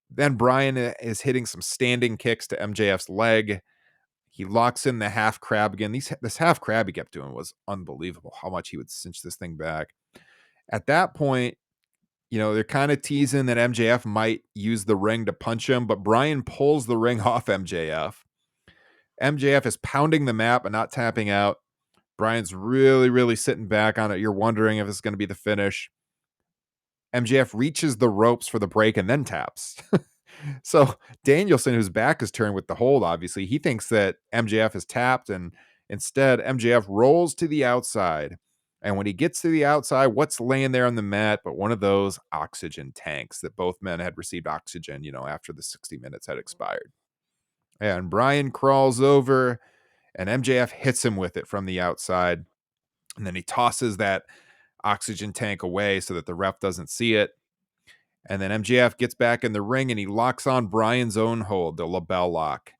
then Bryan is hitting some standing kicks to MJF's leg. He locks in the half crab again. This half crab he kept doing was unbelievable. How much he would cinch this thing back. At that point, they're kind of teasing that MJF might use the ring to punch him, but Bryan pulls the ring off MJF. MJF is pounding the mat but not tapping out. Bryan's really, really sitting back on it. You're wondering if it's going to be the finish. MJF reaches the ropes for the break and then taps. So Danielson, whose back is turned with the hold, obviously, he thinks that MJF is tapped, and instead MJF rolls to the outside. And when he gets to the outside, what's laying there on the mat but one of those oxygen tanks that both men had received oxygen, after the 60 minutes had expired. And Bryan crawls over, and MJF hits him with it from the outside. And then he tosses that oxygen tank away so that the ref doesn't see it. And then MJF gets back in the ring and he locks on Bryan's own hold, the label lock.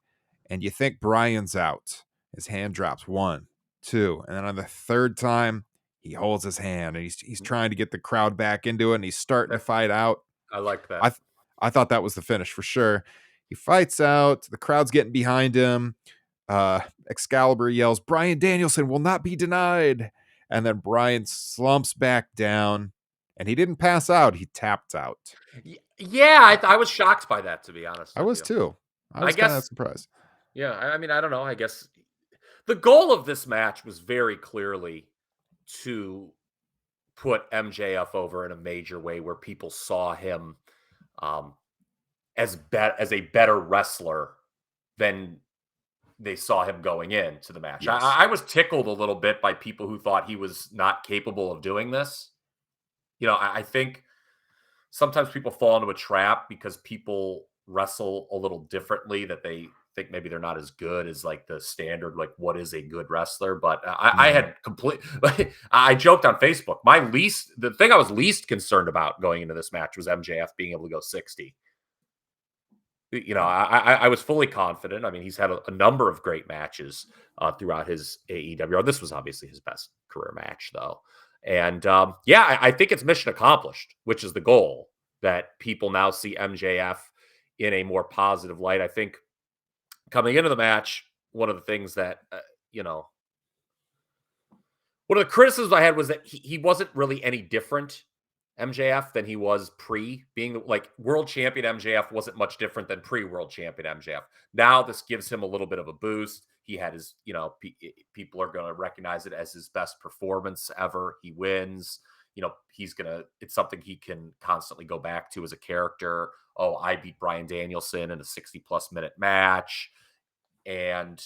And you think Bryan's out. His hand drops 1, 2. And then on the third time, he holds his hand and he's trying to get the crowd back into it and he's starting to fight out. I like that. I thought that was the finish for sure. He fights out. The crowd's getting behind him. Excalibur yells, "Bryan Danielson will not be denied." And then Bryan slumps back down. And he didn't pass out. He tapped out. Yeah, I was shocked by that, to be honest I with was you. too. I I was kind of guess, surprised. yeah, I mean, I don't know. I guess the goal of this match was very clearly to put MJF over in a major way where people saw him um, as a better wrestler than they saw him going into the match. Yes. I was tickled a little bit by people who thought he was not capable of doing this. I think sometimes people fall into a trap because people wrestle a little differently, that they think maybe they're not as good as like the standard, like what is a good wrestler. But I had I joked on Facebook. The thing I was least concerned about going into this match was MJF being able to go 60. I was fully confident. I mean, he's had a number of great matches throughout his AEW. This was obviously his best career match, though. And I think it's mission accomplished, which is the goal, that people now see MJF in a more positive light. I think coming into the match, one of the things that, one of the criticisms I had was that he wasn't really any different, MJF, than he was pre being like world champion. MJF wasn't much different than pre-world champion MJF. Now this gives him a little bit of a boost. He had his, people are going to recognize it as his best performance ever. He wins. It's something he can constantly go back to as a character. Oh, I beat Bryan Danielson in a 60+ minute match. And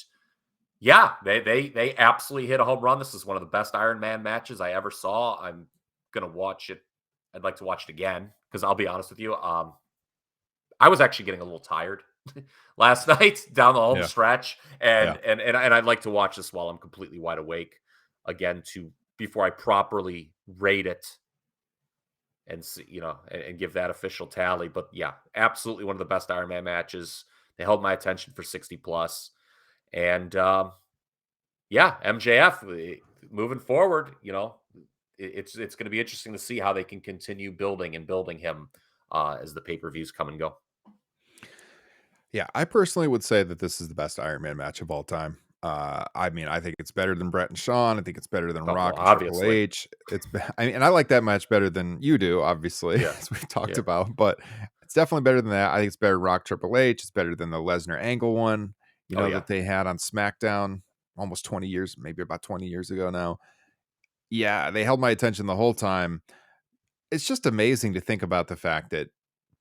yeah, they absolutely hit a home run. This is one of the best Iron Man matches I ever saw. I'm going to watch it. I'd like to watch it again because I'll be honest with you. I was actually getting a little tired last night down the home stretch, and I'd like to watch this while I'm completely wide awake again before I properly rate it and see, and give that official tally. But yeah, absolutely one of the best Iron Man matches. They held my attention for 60+, and MJF moving forward, it's going to be interesting to see how they can continue building him as the pay-per-views come and go. Yeah, I personally would say that this is the best Iron Man match of all time. I mean, I think it's better than Bret and Shawn. I think it's better than Rock and Triple H. And I like that match better than you do, obviously, as we've talked about. But it's definitely better than that. I think it's better than Rock Triple H. It's better than the Lesnar Angle one, that they had on SmackDown almost 20 years, maybe about 20 years ago now. Yeah, they held my attention the whole time. It's just amazing to think about the fact that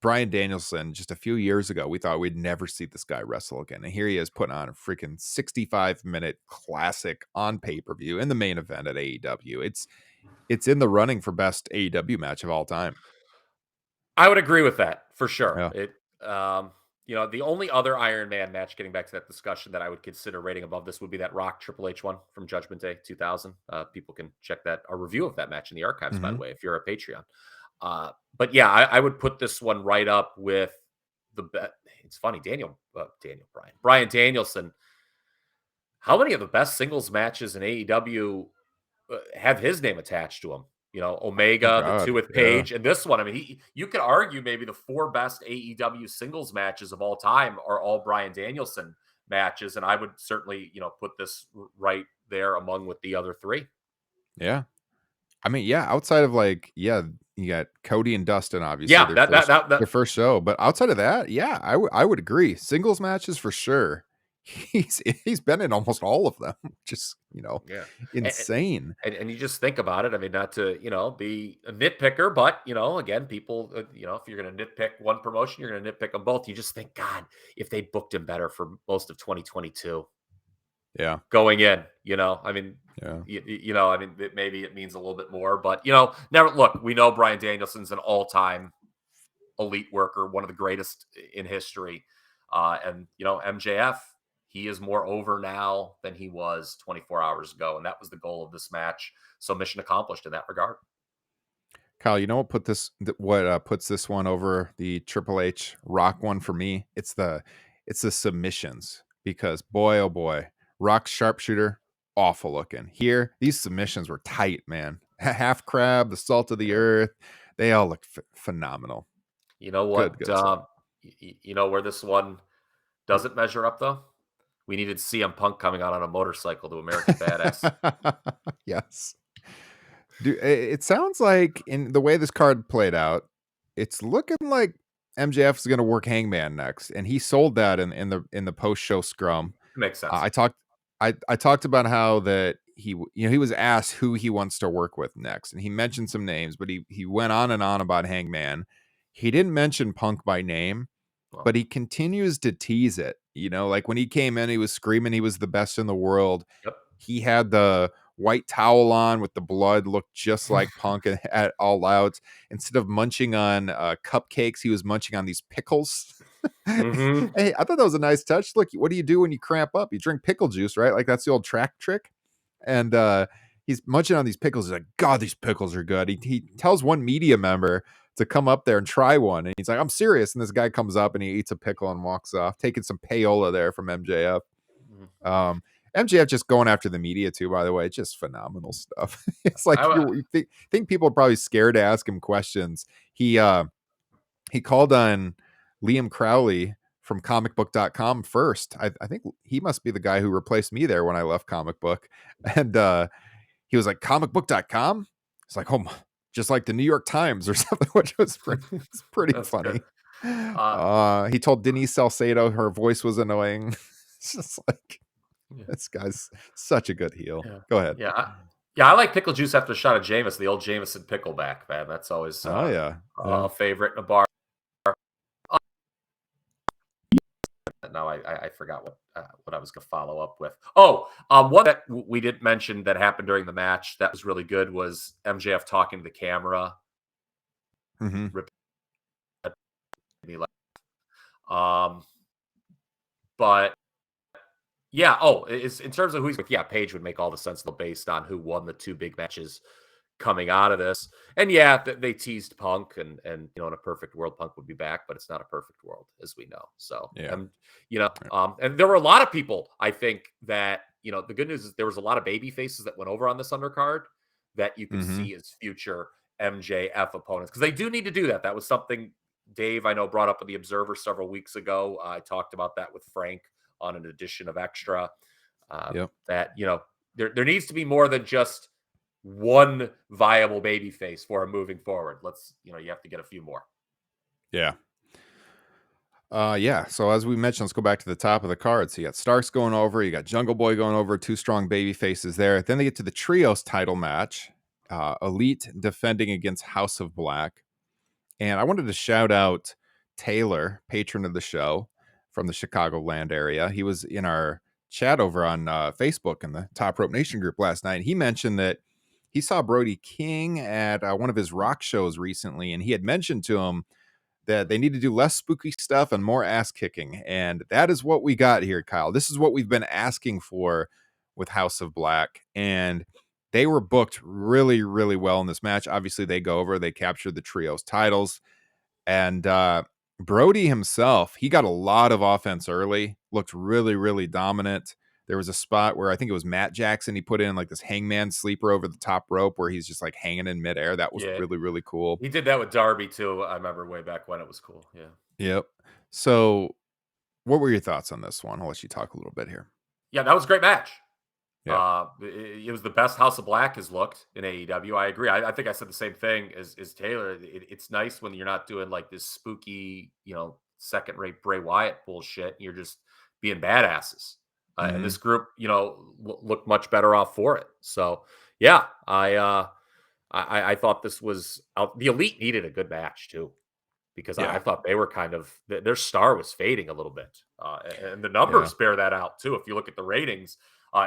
Bryan Danielson, just a few years ago, we thought we'd never see this guy wrestle again. And here he is putting on a freaking 65-minute classic on pay-per-view in the main event at AEW. It's in the running for best AEW match of all time. I would agree with that for sure. Yeah. The only other Iron Man match, getting back to that discussion, that I would consider rating above this would be that Rock Triple H one from Judgment Day 2000. People can check our review of that match in the archives, by the way, if you're a Patreon. But yeah, I would put this one right up with it's funny, Bryan Danielson. How many of the best singles matches in AEW have his name attached to him. Oh Omega, the two God, with yeah, Page, and this one. I mean, you could argue maybe the 4 best AEW singles matches of all time are all Bryan Danielson matches, and I would certainly, put this right there among with the other 3. yeah. I mean, yeah, outside of you got Cody and Dustin, obviously Yeah, that their first show, but outside of that, yeah, I would agree. Singles matches for sure. He's been in almost all of them, just yeah. insane. And you just think about it. I mean, not to, be a nitpicker, but, again, people, if you're going to nitpick one promotion, you're going to nitpick them both. You just think, God, if they booked him better for most of 2022 Yeah, going in, I mean, yeah. maybe it means a little bit more, but, never look, we know Bryan Danielson's an all time elite worker, one of the greatest in history. And, MJF, he is more over now than he was 24 hours ago. And that was the goal of this match. So mission accomplished in that regard. Kyle, you know what puts this one over the Triple H Rock one for me? It's the submissions, because boy oh boy, Rock's sharpshooter, awful looking. Here, these submissions were tight, man. Half crab, the salt of the Yeah. earth, they all look phenomenal. You know Good, what? good stuff. You know where this one doesn't measure up, though? We needed CM Punk coming out on a motorcycle to American Badass. Yes. Dude, it sounds like, in the way this card played out, it's looking like MJF is going to work Hangman next, and he sold that in the post show scrum. It makes Uh, sense. I talked I talked about how that he was asked who he wants to work with next, and he mentioned some names, but he went on and on about Hangman. He didn't mention Punk by name, Well, but he continues to tease it. Like when he came in, he was screaming he was the best in the world. yep. He had the white towel on with the blood, looked just like Punk at All Out. Instead of munching on cupcakes, he was munching on these pickles. hmm Hey, I thought that was a nice touch. Look, what do you do when you cramp up? You drink pickle juice, right? Like that's the old track trick. And he's munching on these pickles. He's like, God, these pickles are good. He tells one media member to come up there and try one. And he's like, I'm serious. And this guy comes up and he eats a pickle and walks off, taking some payola there from MJF. MJF just going after the media too, by the way, just phenomenal stuff. It's like I, you think people are probably scared to ask him questions. He called on Liam Crowley from comicbook.com first. I think he must be the guy who replaced me there when I left Comic Book. And he was like, comicbook.com? It's like, oh, just like the New York Times or something, which was it's pretty that's good. funny. Uh, He told Denise Salcedo her voice was annoying. It's just like, yeah. this guy's such a good heel. Yeah. Go ahead. Yeah. I like pickle juice after a shot of Jameson, the old Jameson pickleback, man. That's always Oh yeah. a favorite in a bar. Now I forgot what I was going to follow up with. Oh, one that we didn't mention that happened during the match that was really good was MJF talking to the camera. Mm-hmm. But yeah. Oh, it's in terms of who he's with. Yeah, Page would make all the sense based on who won the 2 big matches coming out of this. And yeah, they teased Punk, and in a perfect world, Punk would be back, but it's not a perfect world, as we know. So, Yeah. and there were a lot of people, I think, that the good news is there was a lot of baby faces that went over on this undercard that you could Mm-hmm. see as future MJF opponents, because they do need to do that. That was something Dave, I know, brought up in the Observer several weeks ago. I talked about that with Frank on an edition of Extra. Yep. That there needs to be more than just one viable baby face for him moving forward. You have to get a few more. Yeah. Yeah. So as we mentioned, let's go back to the top of the card. So you got Starks going over, you got Jungle Boy going over, 2 strong baby faces there. Then they get to the trios title match. Elite defending against House of Black. And I wanted to shout out Taylor, patron of the show from the Chicagoland area. He was in our chat over on Facebook in the Top Rope Nation group last night. He mentioned that he saw Brody King at one of his rock shows recently, and he had mentioned to him that they need to do less spooky stuff and more ass kicking. And that is what we got here, Kyle. This is what we've been asking for with House of Black. And they were booked really, really well in this match. Obviously, they go over, they captured the trios titles. And Brody himself, he got a lot of offense early, looked really, really dominant. There was a spot where I think it was Matt Jackson. He put in like this hangman sleeper over the top rope where he's just like hanging in midair. That was Yeah. really, really cool. He did that with Darby too. I remember way back when it was cool. Yeah. Yep. So, what were your thoughts on this one? I'll let you talk a little bit here. Yeah, that was a great match. Yeah. It was the best House of Black has looked in AEW. I agree. I think I said the same thing as Taylor. It's nice when you're not doing like this spooky, second rate Bray Wyatt bullshit. You're just being badasses. And Hmm. this group, looked much better off for it. So yeah, I thought this was out. The Elite needed a good match too, because I Yeah. thought they were kind of their star was fading a little bit, and the Yeah. numbers bear that out too. If you look at the ratings,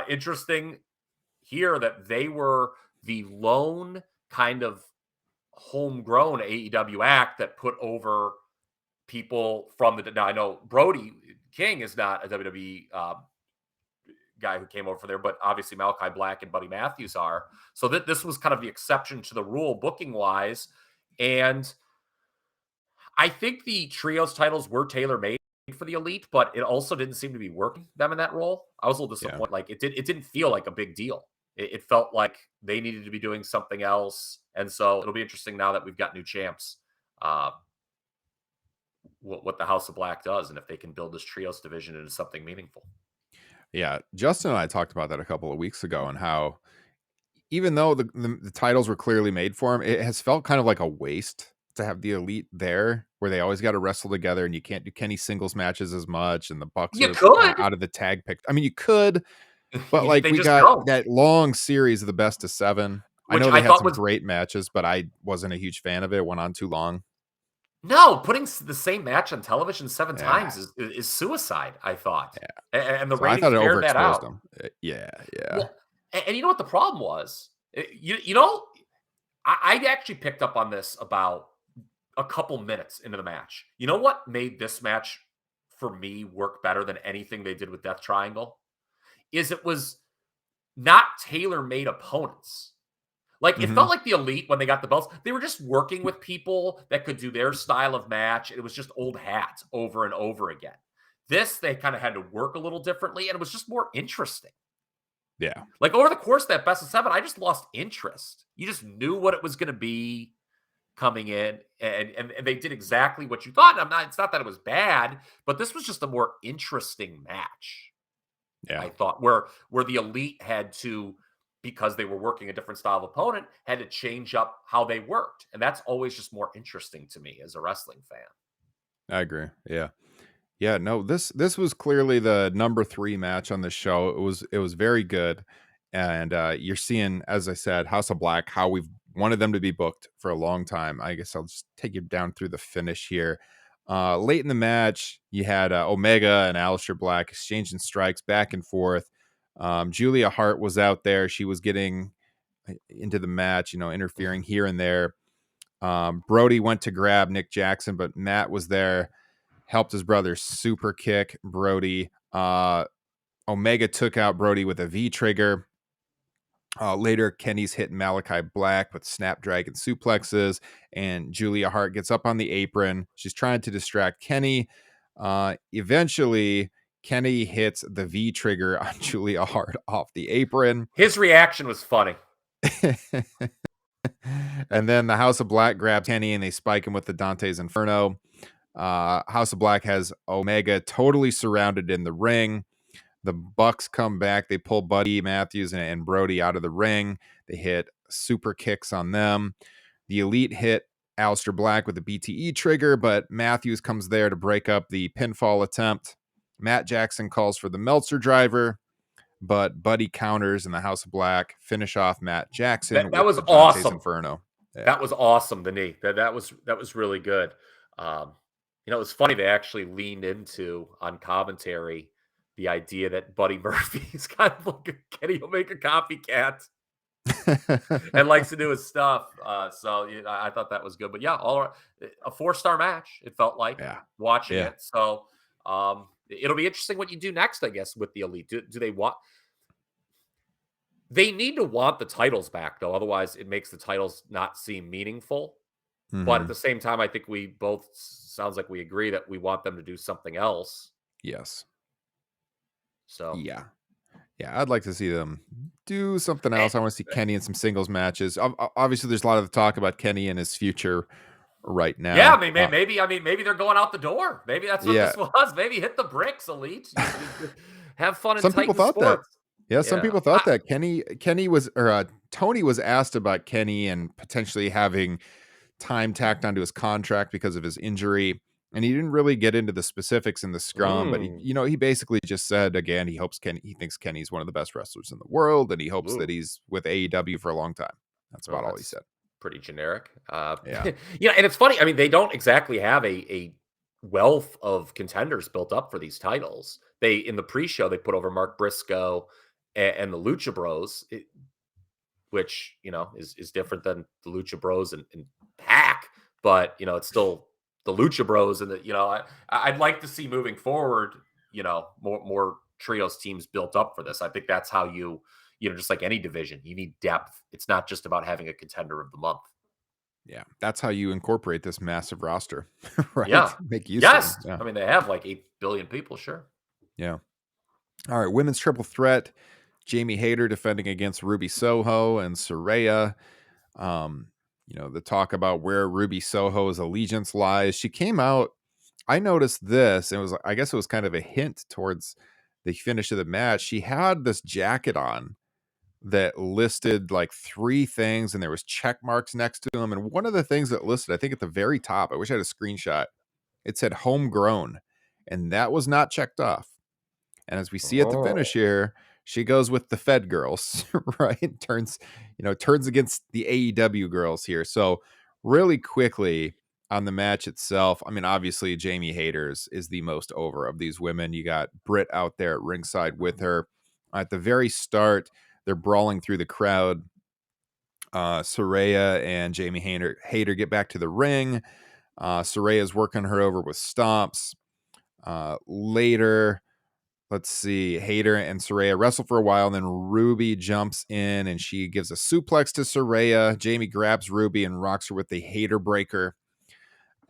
interesting here that they were the lone kind of homegrown AEW act that put over people from the. Now I know Brody King is not a WWE guy who came over there, but obviously Malachi Black and Buddy Matthews are. So that this was kind of the exception to the rule booking wise, and I think the trios titles were tailor made for the Elite, but it also didn't seem to be working them in that role. I was a little Yeah. disappointed. Like it didn't feel like a big deal. It felt like they needed to be doing something else, and so it'll be interesting now that we've got new champs. Uh, what the House of Black does, and if they can build this trios division into something meaningful. Yeah. Justin and I talked about that a couple of weeks ago and how even though the titles were clearly made for him, it has felt kind of like a waste to have the Elite there where they always got to wrestle together and you can't do Kenny singles matches as much and the Bucks You are kind of could, out of the tag pick. I mean, you could, but like they we just got don't, that long series of the best of 7. I which know I they had thought some was great matches, but I wasn't a huge fan of it. It went on too long. no putting the same match on television seven Yeah. times is suicide. I thought, Yeah. and the So I ratings thought it bared that overexposed out. them. Yeah. Yeah. Well, and you know what the problem was? I actually picked up on this about a couple minutes into the match. You know what made this match for me work better than anything they did with Death Triangle? Is it was not tailor-made opponents. Like it felt Hmm. like the Elite when they got the belts, they were just working with people that could do their style of match. It was just old hats over and over again. This they kind of had to work a little differently, and it was just more interesting. Yeah. Like over the course of that best of 7, I just lost interest. You just knew what it was going to be coming in, and they did exactly what you thought. It's not that it was bad, but this was just a more interesting match. Yeah. I thought where the Elite had to, because they were working a different style of opponent, had to change up how they worked, and that's always just more interesting to me as a wrestling fan. I agree. Yeah. Yeah, no, this was clearly the number 3 match on the show. It was very good. And you're seeing, as I said, House of Black, how we've wanted them to be booked for a long time. I guess I'll just take you down through the finish here. Late in the match, you had Omega and Aleister Black exchanging strikes back and forth. Julia Hart was out there. She was getting into the match, interfering here and there. Brody went to grab Nick Jackson, but Matt was there, helped his brother super kick Brody. Omega took out Brody with a V trigger. Later, Kenny's hitting Malachi Black with Snapdragon suplexes, and Julia Hart gets up on the apron. She's trying to distract Kenny. Eventually, Kenny hits the V trigger on Julia Hart off the apron. His reaction was funny. And then the House of Black grabs Kenny and they spike him with the Dante's Inferno. House of Black has Omega totally surrounded in the ring. The Bucks come back. They pull Buddy Matthews and Brody out of the ring. They hit super kicks on them. The Elite hit Aleister Black with the BTE trigger, but Matthews comes there to break up the pinfall attempt. Matt Jackson calls for the Meltzer driver, but Buddy counters and the House of Black finish off Matt Jackson That with was the Dante's awesome. Inferno. Yeah. That was awesome, the knee. That was really good. Um, it was funny they actually leaned into on commentary the idea that Buddy Murphy is kind of like a Kenny Omega copycat and likes to do his stuff. So I thought that was good. But yeah, all right, a 4-star match. It felt like Yeah. watching Yeah. it. So it'll be interesting what you do next, I guess, with the Elite. Do they want? They need to want the titles back, though. Otherwise, it makes the titles not seem meaningful. But at Hmm. the same time, I think we both sounds like we agree that we want them to do something else. Yes. So Yeah. Yeah, I'd like to see them do something Eh, else. I want to see Kenny in some singles matches. Obviously, there's a lot of talk about Kenny and his future right Yeah, I now. mean, maybe they're going out the door. Maybe that's what Yeah, this was. Maybe hit the bricks, Elite. You have fun in some people Titan thought that. Sports. Yeah, some Yeah. people thought that Kenny was or Tony was asked about Kenny and potentially having time tacked onto his contract because of his injury. And he didn't really get into the specifics in the scrum, but Mm, he basically just said again, he thinks Kenny's one of the best wrestlers in the world, and he hopes that ooh. he's with AEW for a long time. That's Oh, about all he that's said. pretty generic. Yeah. And it's funny. I mean, they don't exactly have a wealth of contenders built up for these titles. They in the pre-show they put over Mark Briscoe and the Lucha Bros, which is different than the Lucha Bros and Pac, but it's still the Lucha Bros, and I'd like to see moving forward, more trios teams built up for this. I think that's how just like any division, you need depth. It's not just about having a contender of the month. Yeah. That's how you incorporate this massive roster, right? Yeah. Make use of them. Yes. Yeah. I mean, they have like 8 billion people. Sure. Yeah. All right. Women's triple threat. Jamie Hayter defending against Ruby Soho and Saraya. Um, the talk about where Ruby Soho's allegiance lies. She came out. I noticed this. And I guess it was kind of a hint towards the finish of the match. She had this jacket on that listed like three things, and there was check marks next to them. And one of the things that listed, I think at the very top, I wish I had a screenshot. It said homegrown, and that was not checked off. And as we see at the finish Oh. here, she goes with the Fed girls, right? Turns against the AEW girls here. So really quickly on the match itself, I mean, obviously Jamie Hayters is the most over of these women. You got Britt out there at ringside with her. At the very start, they're brawling through the crowd. Saraya and Jamie Hayter get back to the ring. Saraya's working her over with stomps. Later, let's see, Hayter and Saraya wrestle for a while, and then Ruby jumps in and she gives a suplex to Saraya. Jamie grabs Ruby and rocks her with the Hayter breaker.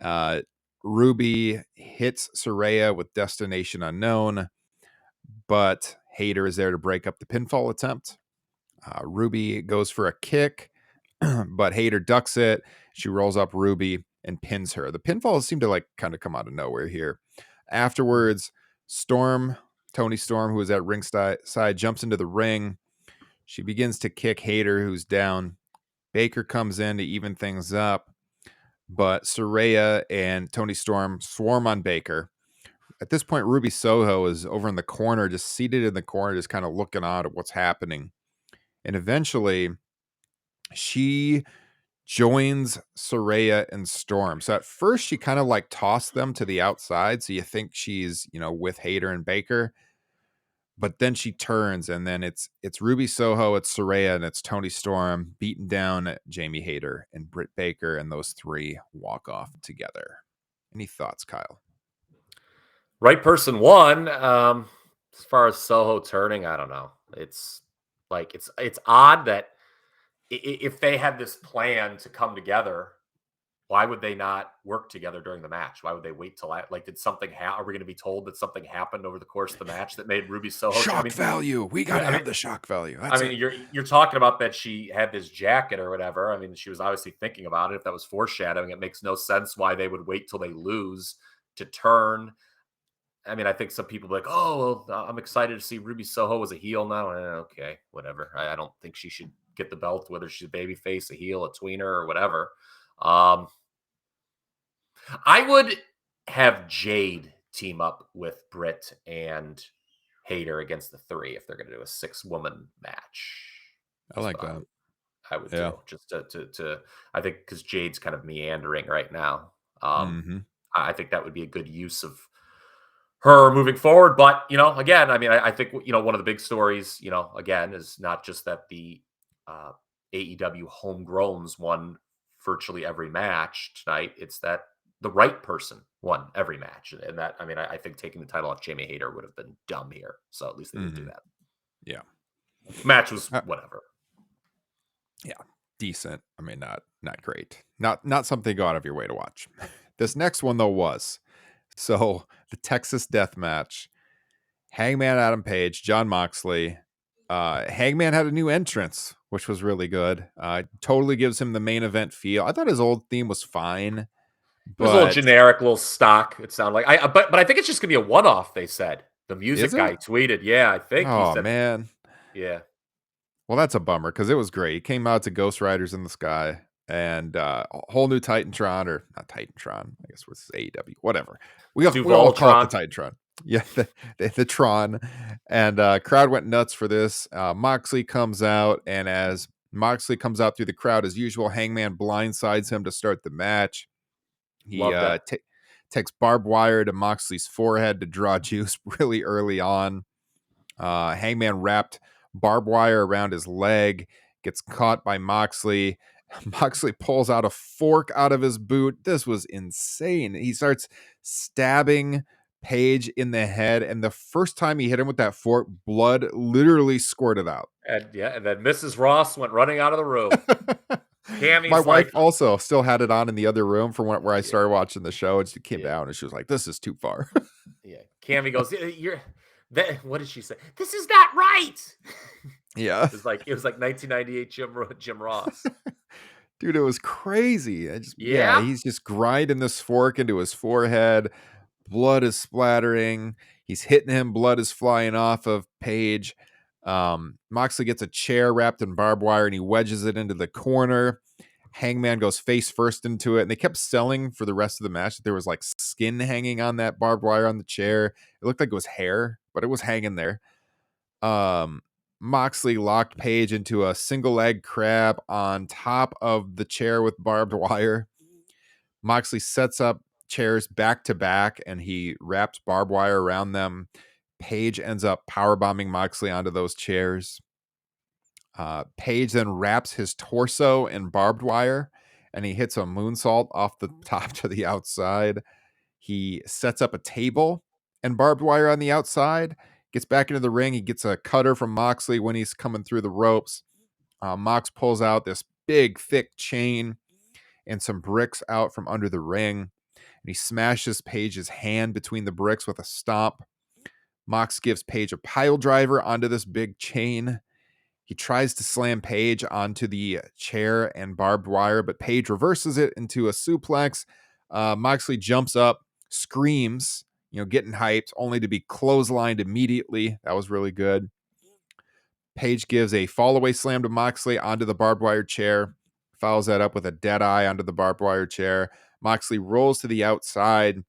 Uh, Ruby hits Saraya with Destination Unknown, but Hayter is there to break up the pinfall attempt. Ruby goes for a kick, but Hayter ducks it. She rolls up Ruby and pins her. The pinfalls seem to like kind of come out of nowhere here. Afterwards, Tony Storm, who is at ringside, jumps into the ring. She begins to kick Hayter, who's down. Baker comes in to even things up, but Saraya and Tony Storm swarm on Baker. At this point, Ruby Soho is over in the corner, just seated in the corner, just kind of looking on at what's happening. And eventually, she joins Saraya and Storm. So at first, she kind of like tossed them to the outside. So you think she's, with Hayter and Baker. But then she turns, and then it's Ruby Soho, it's Saraya, and it's Tony Storm beating down Jamie Hayter and Britt Baker, and those three walk off together. Any thoughts, Kyle? Right person won. As far as Soho turning, I don't know. It's like it's odd that if they had this plan to come together, why would they not work together during the match? Why would they wait till did something happen? Are we going to be told that something happened over the course of the match that made Ruby Soho? I Shock mean, value. We got yeah, to I have mean, the shock value. I That's mean, it. you're talking about that she had this jacket or whatever. I mean, she was obviously thinking about it. If that was foreshadowing, it makes no sense why they would wait till they lose to turn. I mean, I think some people are like, oh, well, I'm excited to see Ruby Soho as a heel now. Okay, whatever. I don't think she should get the belt, whether she's a baby face, a heel, a tweener, or whatever. Um, I would have Jade team up with Britt and Hayter against the three if they're going to do a 6-woman match. I That's like what that. I would Yeah. do. Just to I think because Jade's kind of meandering right now. Um, Mm-hmm. I think that would be a good use of her moving forward. But again, I mean, I think one of the big stories, again, is not just that the uh, AEW homegrowns won virtually every match tonight. It's that the right person won every match, and that I mean, I think taking the title off Jamie Hayter would have been dumb here. So at least they didn't do Mm-hmm. that. Yeah. Match was Uh, whatever. yeah. Decent. I mean, not great. Not something to go out of your way to watch. This next one though was. So the Texas Death Match. Hangman Adam Page, Jon Moxley, Hangman had a new entrance, which was really good. Totally gives him the main event feel. I thought his old theme was fine, It was a little but generic, little stock. It sounded like but I think it's just gonna be a one-off. They said the is music it? guy tweeted. Yeah, I think he Oh said. man. Yeah, Well, that's a bummer because it was great. He came out to Ghost Riders in the Sky and a whole new Titantron, or not Titantron. I guess it's AEW. Whatever. We all call it the Duvaltron. Titantron. Yeah, the Tron. And crowd went nuts for this. Moxley comes out, and as Moxley comes out through the crowd as usual, Hangman blindsides him to start the match. He Love that. takes barbed wire to Moxley's forehead to draw juice really early on. Hangman wrapped barbed wire around his leg, gets caught by Moxley. Moxley pulls out a fork out of his boot. This was insane. He starts stabbing Page in the head, and the first time he hit him with that fork, blood literally squirted out. And then Mrs. Ross went running out of the room. My Cammy's wife like, also still had it on in the other room from where I yeah, started watching the show, and she came yeah, down and she was like, "This is too far." yeah. Cammy goes, "You're that." What did she say? This is not right. Yeah. It was like 1998 Jim Ross. Dude, it was crazy. Yeah, He's just grinding this fork into his forehead. Blood is splattering. He's hitting him. Blood is flying off of Page. Moxley gets a chair wrapped in barbed wire and he wedges it into the corner. Hangman goes face first into it, and they kept selling for the rest of the match that there was like skin hanging on that barbed wire on the chair. It looked like it was hair, but it was hanging there. Um, Moxley locked Page into a single leg crab on top of the chair with barbed wire. Moxley sets up chairs back to back and he wraps barbed wire around them. Page ends up powerbombing Moxley onto those chairs. Page then wraps his torso in barbed wire and he hits a moonsault off the top to the outside. He sets up a table and barbed wire on the outside, gets back into the ring. He gets a cutter from Moxley when he's coming through the ropes. Mox pulls out this big, thick chain and some bricks out from under the ring. And he smashes Page's hand between the bricks with a stomp. Mox gives Page a pile driver onto this big chain. He tries to slam Page onto the chair and barbed wire, but Page reverses it into a suplex. Moxley jumps up, screams, getting hyped, only to be clotheslined immediately. That was really good. Page gives a fallaway slam to Moxley onto the barbed wire chair, follows that up with a dead eye onto the barbed wire chair. Moxley rolls to the outside.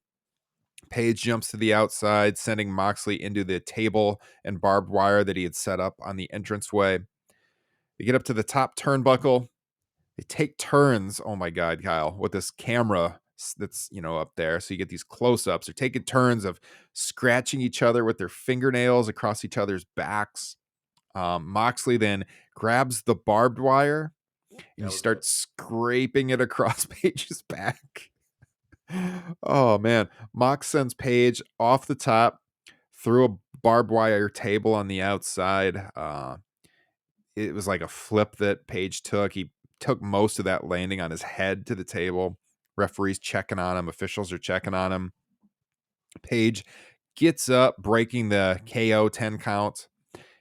Page jumps to the outside, sending Moxley into the table and barbed wire that he had set up on the entranceway. They get up to the top turnbuckle. They take turns. Oh my God, Kyle, with this camera that's, up there. So you get these close ups. They're taking turns of scratching each other with their fingernails across each other's backs. Moxley then grabs the barbed wire and he that was good. starts scraping it across Page's back. Oh man. Mox sends Page off the top through a barbed wire table on the outside. It was like a flip that Page took. He took most of that landing on his head to the table. Referees checking on him. Officials are checking on him. Page gets up, breaking the KO 10 count.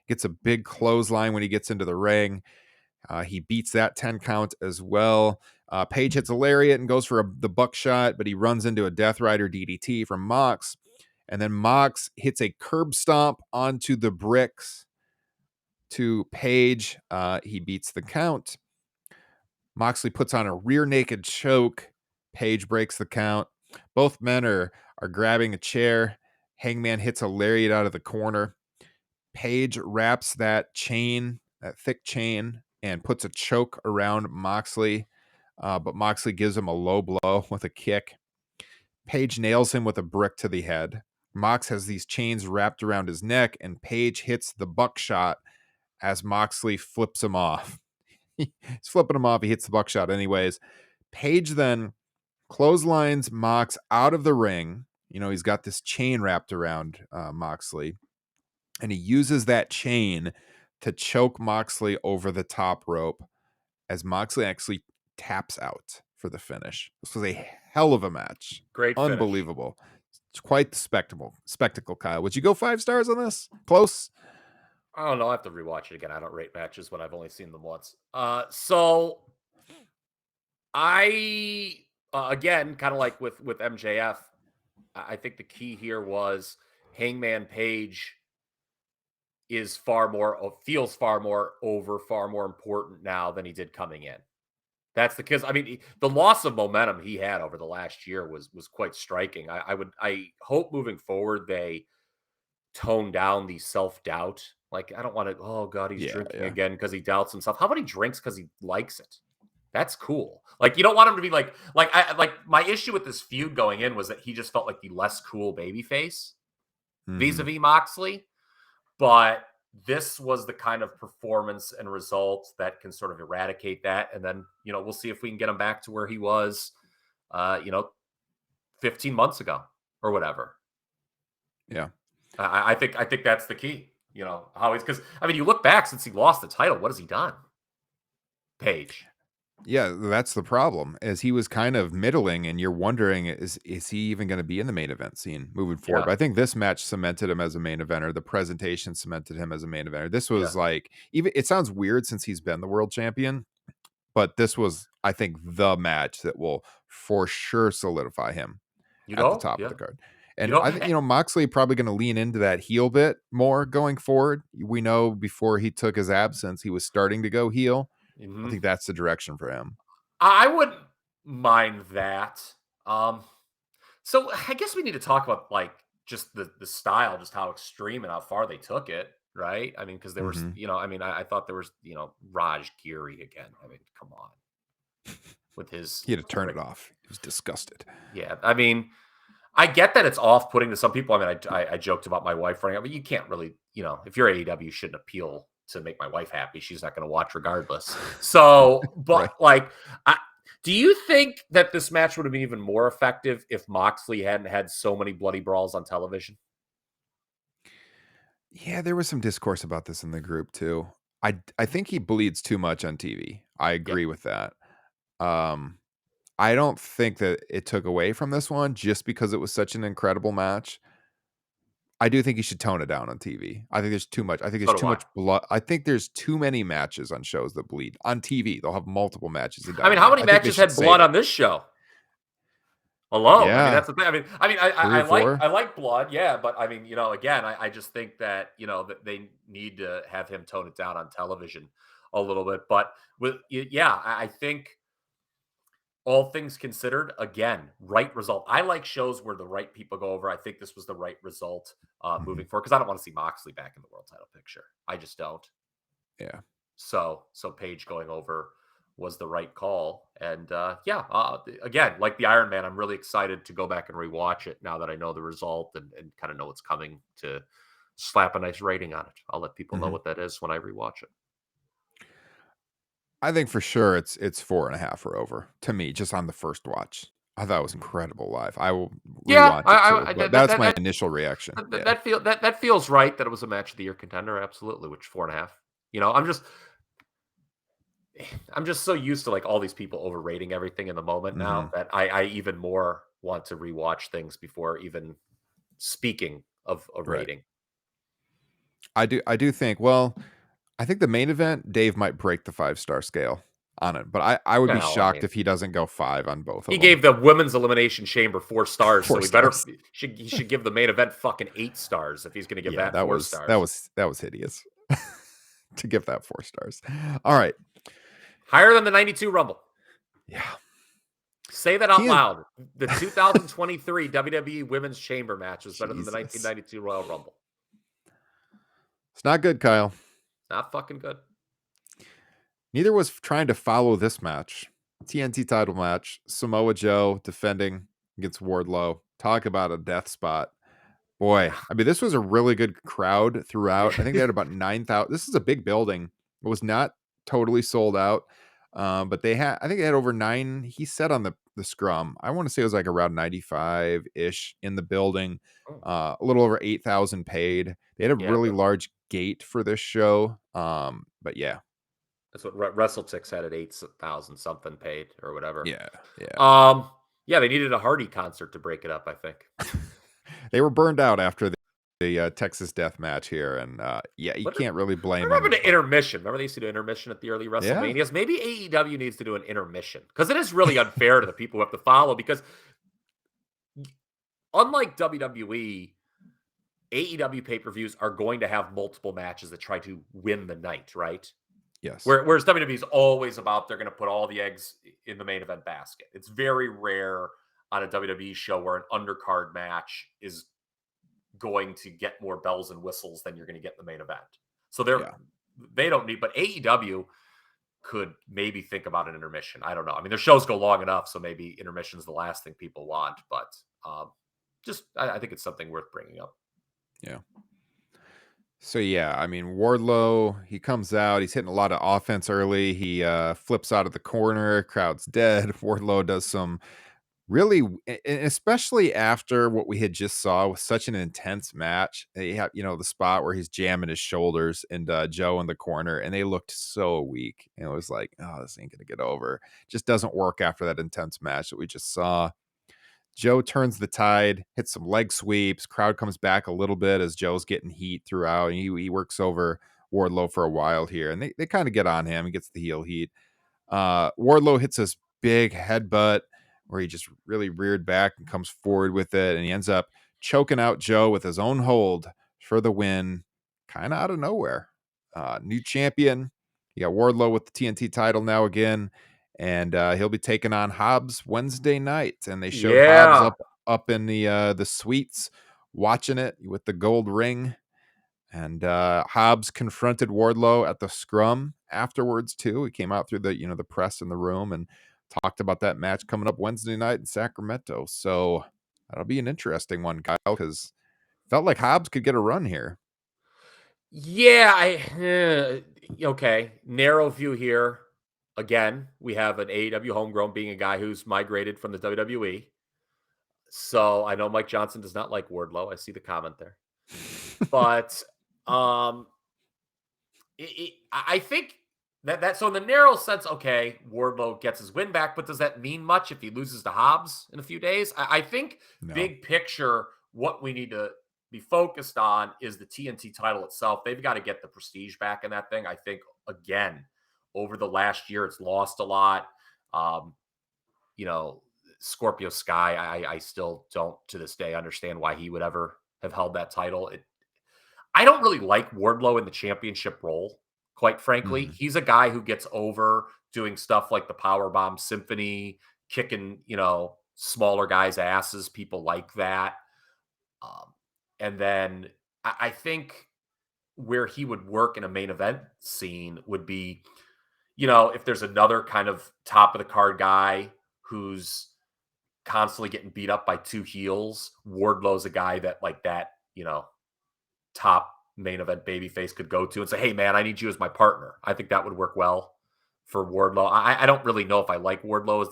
Gets a big clothesline when he gets into the ring. He beats that 10 count as well. Page hits a lariat and goes for the buckshot, but he runs into a Death Rider DDT from Mox. And then Mox hits a curb stomp onto the bricks to Page. He beats the count. Moxley puts on a rear naked choke. Page breaks the count. Both men are grabbing a chair. Hangman hits a lariat out of the corner. Page wraps that chain, that thick chain, and puts a choke around Moxley. But Moxley gives him a low blow with a kick. Page nails him with a brick to the head. Mox has these chains wrapped around his neck, and Page hits the buckshot as Moxley flips him off. He's flipping him off. He hits the buckshot anyways. Page then clotheslines Mox out of the ring. He's got this chain wrapped around Moxley. And he uses that chain to choke Moxley over the top rope as Moxley actually taps out for the finish. This was a hell of a match. Great finish. Unbelievable. It's quite the spectacle, Kyle. Would you go 5 stars on this? Close? I don't know. I have to rewatch it again. I don't rate matches when I've only seen them once. So I again, kind of like with MJF, I think the key here was Hangman Page is feels far more over, far more important now than he did coming in. That's because I mean the loss of momentum he had over the last year was quite striking. I hope moving forward they tone down the self doubt. Like I don't want to. Oh God, he's Yeah, drinking yeah. again because he doubts himself. How about he drinks because he likes it? That's cool. Like you don't want him to be like my issue with this feud going in was that he just felt like the less cool babyface Mhm. vis-a-vis Moxley. But this was the kind of performance and result that can sort of eradicate that. And then, we'll see if we can get him back to where he was, uh, you know, 15 months ago or whatever. Yeah. I think that's the key, how he's, because I mean, you look back since he lost the title, what has he done? Page. Yeah, that's the problem, is he was kind of middling, and you're wondering, is he even gonna be in the main event scene moving forward? Yeah. But I think this match cemented him as a main eventer. The presentation cemented him as a main eventer. This Yeah. was like, even it sounds weird since he's been the world champion, but this was, I think, the match that will for sure solidify him at the top of Yeah. the card. And I think, Eh, Moxley probably going to lean into that heel bit more going forward. We know before he took his absence, he was starting to go heel. I mhm. think that's the direction for him. I wouldn't mind that. Um, So I guess we need to talk about like just the style, just how extreme and how far they took it, right? I mean, because there was, Mhm. I mean, I thought there was, Raj Giri again. I mean, come on, with his, He had to turn it off. He was disgusted. yeah. I mean, I get that it's off-putting to some people. I mean, I joked about my wife running out, but you can't really, if you're AEW, you shouldn't appeal to make my wife happy. She's not going to watch regardless. So, Right. but like, do you think that this match would have been even more effective if Moxley hadn't had so many bloody brawls on television? Yeah, there was some discourse about this in the group too. I think he bleeds too much on TV. I Yep. agree with that. Um, I don't think that it took away from this one just because it was such an incredible match. I do think you should tone it down on TV. I think there's too much. I think So there's do too I. much blood. I think there's too many matches on shows that bleed on TV. They'll have multiple matches in I mean, how Dynamite. many I think they matches should had save blood it. on this show alone? I mean, Yeah, that's the thing. I 3 or like 4. I like blood, yeah, but I mean, again, I just think that that they need to have him tone it down on television a little bit. But yeah, I think all things considered, again, right result. I like shows where the right people go over. I think this was the right result Mhm. moving forward because I don't want to see Moxley back in the world title picture. I just don't. Yeah. So Page going over was the right call. And yeah, again, like the Iron Man, I'm really excited to go back and rewatch it now that I know the result and kind of know what's coming to slap a nice rating on it. I'll let people know Mhm. what that is when I rewatch it. I think for sure it's 4.5 or over to me, just on the first watch. I thought it was Mhm. incredible live. I will Yeah, rewatch it too, but that that's that my that initial reaction. that, that, Yeah. that feel that that feels right. That it was a match of the year contender, absolutely. Which 4.5. I'm just so used to like all these people overrating everything in the moment now Mhm. that I even more want to rewatch things before even speaking of a Right. rating. I do think, well, I think the main event, Dave might break the 5-star scale on it, but I would be Well, I shocked mean, if he doesn't go 5 on both he of them. gave the women's elimination chamber 4 stars, 4 so stars. he should give the main event fucking 8 stars if he's going to give Yeah, that that four was that stars. was that was hideous to give that 4 stars. All right. Higher than the 92 Rumble. Yeah. Say that out TN loud. The 2023 WWE Women's Chamber match was better than the Jesus. 1992 Royal Rumble. It's not good, Kyle. Not fucking good. Neither was trying to follow this match. TNT title match. Samoa Joe defending against Wardlow. Talk about a death spot. Boy, Yeah. I mean, this was a really good crowd throughout. I think they had about 9,000. This is a big building. It was not totally sold out, but I think they had over 9. He said on the scrum, I want to say it was like around 95 ish in the building, Oh, a little over 8,000 paid. They had a yeah, really but large gate for this show. But yeah, that's what WrestleTix had at 8,000 something paid or whatever. yeah, yeah. Um, yeah, they needed a Hardy concert to break it up, I think. They were burned out after. the Texas Death Match here, and yeah, you What can't really I blame remember him. the intermission. Remember they used to do intermission at the early Yeah, WrestleManias? Maybe AEW needs to do an intermission because it is really unfair to the people who have to follow. Because unlike WWE, AEW pay per views are going to have multiple matches that try to win the night, right? yes, Whereas WWE is always about they're going to put all the eggs in the main event basket. It's very rare on a WWE show where an undercard match is going to get more bells and whistles than you're going to get in the main event. So yeah. they don't need, but AEW could maybe think about an intermission. I don't know. I mean, their shows go long enough, so maybe intermission is the last thing people want. But I think it's something worth bringing up. Yeah. So yeah, I mean Wardlow, he comes out, he's hitting a lot of offense early. He flips out of the corner, crowd's dead. Wardlow does some really, especially after what we had just saw with such an intense match. They have, the spot where he's jamming his shoulders and Joe in the corner, and they looked so weak. And it was like, oh, this ain't gonna get over. Just doesn't work after that intense match that we just saw. Joe turns the tide, hits some leg sweeps. Crowd comes back a little bit as Joe's getting heat throughout. And he works over Wardlow for a while here, and they kind of get on him. He gets the heel heat. Wardlow hits this big headbutt where he just really reared back and comes forward with it, and he ends up choking out Joe with his own hold for the win, kind of out of nowhere. New champion. You got Wardlow with the TNT title now again, and he'll be taking on Hobbs Wednesday night. And they showed Hobbs Yeah. up in the suites watching it with the gold ring. And Hobbs confronted Wardlow at the scrum afterwards too. He came out through the press in the room and talked about that match coming up Wednesday night in Sacramento. So that'll be an interesting one, Kyle, because felt like Hobbs could get a run here. Yeah, okay. Narrow view here. Again, we have an AEW homegrown being a guy who's migrated from the WWE. So I know Mike Johnson does not like Wardlow. I see the comment there. But um I think that so in the narrow sense, okay, Wardlow gets his win back, but does that mean much if he loses to Hobbs in a few days? I think No. big picture, what we need to be focused on is the TNT title itself. They've got to get the prestige back in that thing. I think again, over the last year, it's lost a lot. Um, you know, Scorpio Sky, I still don't to this day understand why he would ever have held that title. I don't really like Wardlow in the championship role, quite frankly. Mhm. He's a guy who gets over doing stuff like the Powerbomb Symphony, kicking, smaller guys' asses. People like that. Um, and then I think where he would work in a main event scene would be, if there's another kind of top of the card guy who's constantly getting beat up by two heels, Wardlow's a guy that like that, top main event babyface could go to and say, "Hey, man, I need you as my partner." I think that would work well for Wardlow. I don't really know if I like Wardlow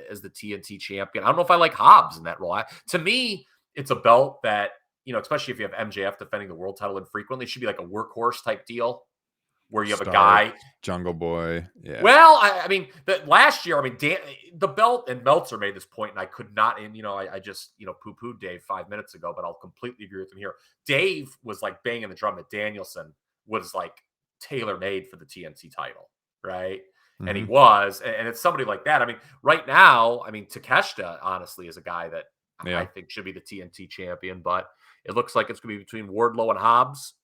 as the TNT champion. I don't know if I like Hobbs in that role. To me, it's a belt that especially if you have MJF defending the world title infrequently, it should be like a workhorse type deal where you have a Stark, guy. Jungle Boy. Yeah. Well, I mean, last year, I mean, the belt and Meltzer made this point, and I could not. And I just poo pooed Dave 5 minutes ago, but I'll completely agree with him here. Dave was like banging the drum that Danielson was like tailor made for the TNT title, right? And he Mhm. was, and it's somebody like that. I mean, right now, I mean, Takeshita honestly is a guy that I Yeah. think should be the TNT champion, but it looks like it's going to be between Wardlow and Hobbs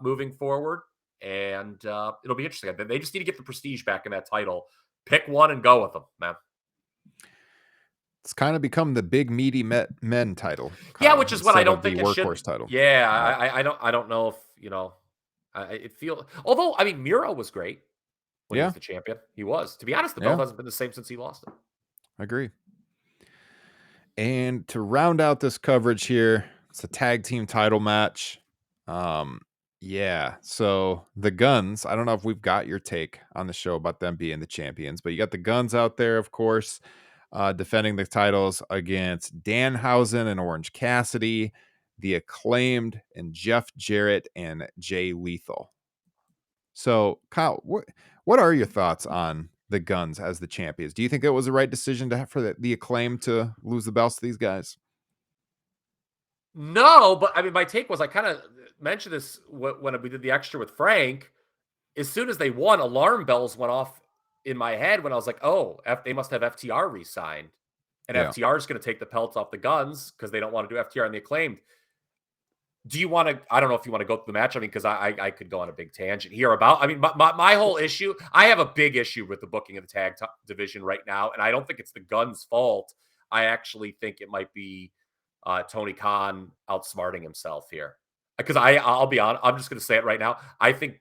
moving forward. And it'll be interesting. They just need to get the prestige back in that title. Pick one and go with them, man. It's kind of become the big meaty men title, Yeah, Kyle, which is what I instead of don't the think it should be. workhorse title. Yeah, Yep. I don't know if it feel. Although I mean, Miro was great when he was Yeah. the champion. He was. To be honest, the belt Yeah. hasn't been the same since he lost it. I agree. And to round out this coverage here, it's a tag team title match. Um, yeah. So the Guns, I don't know if we've got your take on the show about them being the champions, but you got the Guns out there, of course, defending the titles against Danhausen and Orange Cassidy, the Acclaimed and Jeff Jarrett and Jay Lethal. So, Kyle, what are your thoughts on the Guns as the champions? Do you think it was the right decision to have for the Acclaim to lose the belts to these guys? No, but I mean, my take was I kind of mentioned this when we did the extra with Frank. As soon as they won, alarm bells went off in my head when I was like, "Oh, they must have FTR re-signed, and Yeah. FTR is going to take the pelts off the Guns because they don't want to do FTR and the Acclaimed." Do you want to? I don't know if you want to go through the match. I mean, because I could go on a big tangent here about. I mean, my whole issue. I have a big issue with the booking of the division right now, and I don't think it's the Guns' fault. I actually think it might be Tony Khan outsmarting himself here. Because I'll be honest, I'm just going to say it right now. I think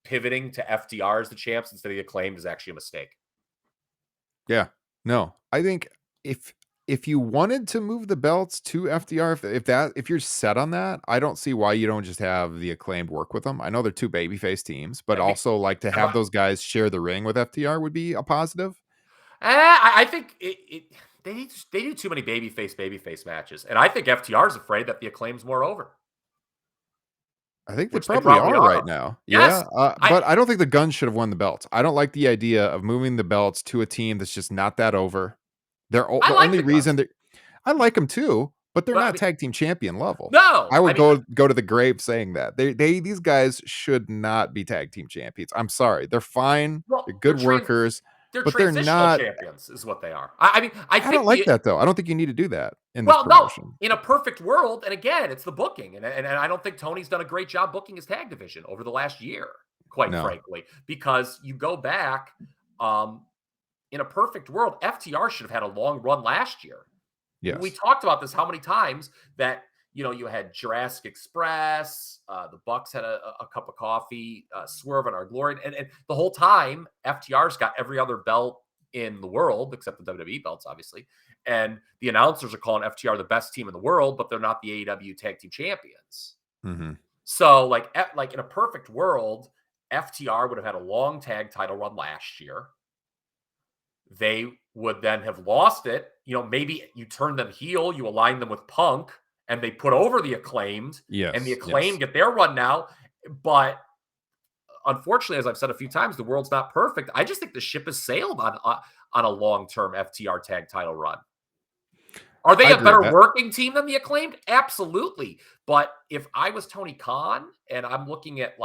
pivoting to FTR as the champs instead of the Acclaimed is actually a mistake. Yeah. No, I think if you wanted to move the belts to FDR, if you're set on that, I don't see why you don't just have the Acclaimed work with them. I know they're two babyface teams, but Yeah, also like to have those guys share the ring with FTR would be a positive. I think they do too many babyface matches, and I think FTR is afraid that the Acclaim's more over, I think they which they probably probably are right are. now. Yes, Yeah, I but I don't think the Guns should have won the belts. I don't like the idea of moving the belts to a team that's just not that over. I The like only the Guns, reason that I like them too, but they're but I not mean, tag team champion level. no, I I would mean, go to the grave saying that. These guys should not be tag team champions. I'm sorry. They're fine. They're well, good workers, they're but they're transitional not. champions, is what they are. I mean, I I don't think like the that though. I don't think you need to do that in this well, no, promotion. in a perfect world, and again, it's the booking, and I don't think Tony's done a great job booking his tag division over the last year, quite No. frankly, because you go back, um, in a perfect world, FTR should have had a long run last year. We Yes. talked about this how many times that you had Jurassic Express, the Bucks had a cup of coffee, Swerve and Our Glory, and the whole time FTR's got every other belt in the world except the WWE belts, obviously. And the announcers are calling FTR the best team in the world, but they're not the AEW Tag Team Champions. Hmm. So, like in a perfect world, FTR would have had a long tag title run last year. They would then have lost it. Maybe you turn them heel, you align them with Punk, and they put over the Acclaimed, and the Yes. Acclaimed Yes. get their run now. But unfortunately, as I've said a few times, the world's not perfect. I just think the ship has sailed on a long-term FTR tag title run. Are they I a agree with better that. working team than the Acclaimed? Absolutely. But if I was Tony Khan and I'm looking at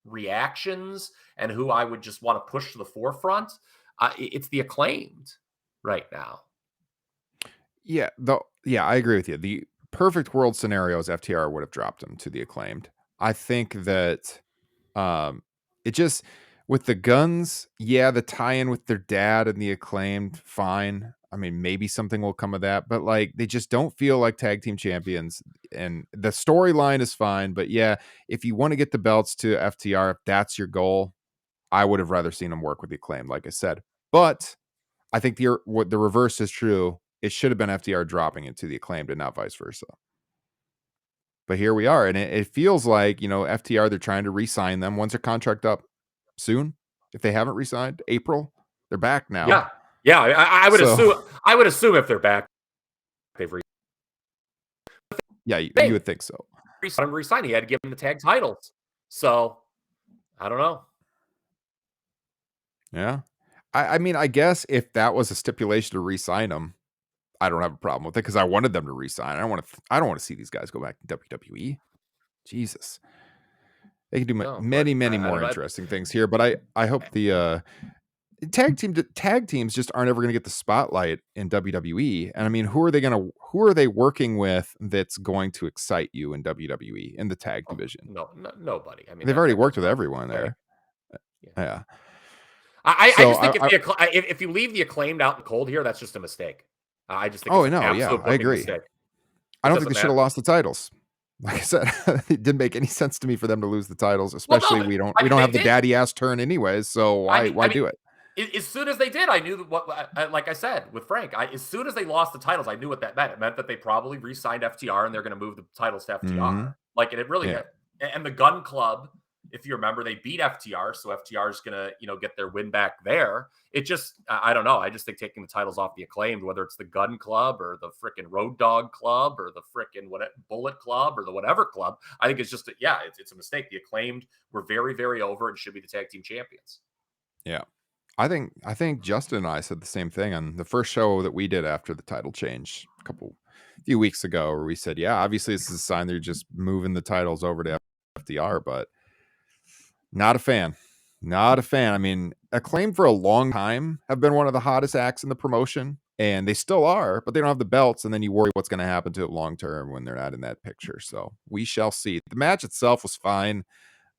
reactions and who I would just want to push to the forefront, it's the Acclaimed right now. Yeah, I agree with you. The perfect world scenario is FTR would have dropped him to the Acclaimed. I think that it just with the Guns, yeah, the tie-in with their dad and the Acclaimed, fine. I mean, maybe something will come of that, but like they just don't feel like tag team champions. And the storyline is fine, but yeah, if you want to get the belts to FTR, if that's your goal, I would have rather seen them work with the Acclaimed, like I said. But I think the reverse is true. It should have been FTR dropping it to the Acclaimed and not vice versa. But here we are, and it feels like FTR. They're trying to re-sign them. When's their contract up? Soon. If they haven't re-signed, April. They're back now. Yeah. Yeah. I would So assume if they're back, they've yeah, you would think so. re-signed. He had to give them the tag titles. So I don't know. Yeah. I mean, I guess if that was a stipulation to re-sign them, I don't have a problem with it because I wanted them to re-sign. I don't want to see these guys go back to WWE. Jesus. They can do No, but many, many I don't more know. interesting things here, but I hope the tag teams just aren't ever going to get the spotlight in WWE. And I mean, who are they working with that's going to excite you in WWE in the tag Oh, division? no, nobody. I mean, They've already that goes worked with without everyone saying. there. Yeah. Yeah. I So just think if you leave the Acclaimed out in cold here, that's just a mistake. I just think it's oh an no, yeah, absolute I booking agree. mistake. I It don't think doesn't they should matter. have lost the titles. Like I said, it didn't make any sense to me for them to lose the titles, Well, no, especially I we mean don't they have the did. daddy ass turn anyways. So why I mean, do it? as soon as they did, I knew that like I said with Frank, as soon as they lost the titles, I knew what that meant. It meant that they probably re-signed FTR and they're going to move the titles to FTR. Hmm. Like, and it really, Yeah. and the Gun Club, if you remember, they beat FTR, so FTR is going to, get their win back there. It just, I don't know. I just think taking the titles off the Acclaimed, whether it's the Gun Club or the frickin' Road Dog Club or the frickin' Bullet Club or the whatever club, I think it's just, it's a mistake. The Acclaimed were very, very over and should be the tag team champions. Yeah. I think Justin and I said the same thing on the first show that we did after the title change. few weeks ago where we said, yeah, obviously this is a sign they're just moving the titles over to FDR, but not a fan. Not a fan. I mean, Acclaim for a long time have been one of the hottest acts in the promotion, and they still are, but they don't have the belts, and then you worry what's going to happen to it long term when they're not in that picture. So we shall see. The match itself was fine.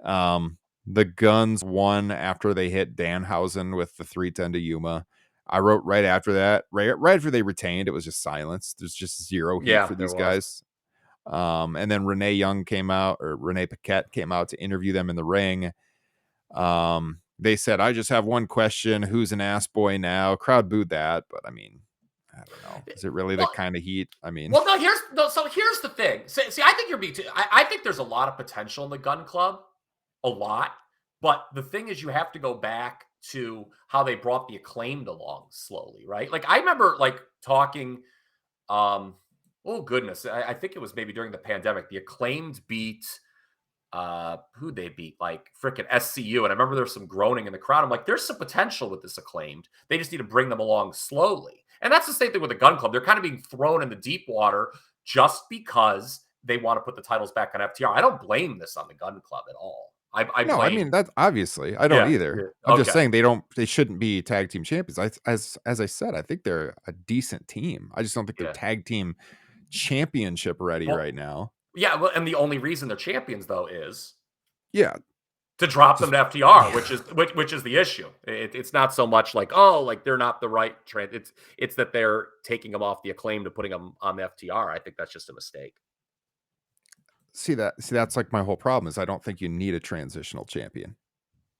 The Guns won after they hit Danhausen with the 310 to Yuma. I wrote right after that, right after they retained, it was just silence. There's just zero heat Yeah, for there these was. guys. And then Renee Paquette came out to interview them in the ring. They said, I just have one question. Who's an ass boy now? Crowd booed that, but I mean, I don't know. Is it really the Well, kind of heat? I mean, well, so here's the thing. See, I think you're being too. I think there's a lot of potential in the Gun Club, a lot. But the thing is, you have to go back to how they brought the Acclaimed along slowly, right? Like I remember, like talking. Oh goodness, I think it was maybe during the pandemic. The Acclaimed beat who they beat, like freaking SCU. And I remember there was some groaning in the crowd. I'm like, there's some potential with this Acclaimed. They just need to bring them along slowly. And that's the same thing with the Gun Club. They're kind of being thrown in the deep water just because they want to put the titles back on FTR. I don't blame this on the Gun Club at all. I no, I mean blame, that's obviously I don't yeah, either. yeah, I'm just okay, saying they shouldn't be tag team champions. As I said, I think they're a decent team. I just don't think they're yeah. tag team championship ready Well, right now. yeah, well, and the only reason they're champions though is Yeah, to drop them just to FTR, yeah. which is the issue. It's not so much like, oh, like they're not the right trend. It's that they're taking them off the Acclaim to putting them on the FTR. I think that's just a mistake. See that's like my whole problem is I don't think you need a transitional champion.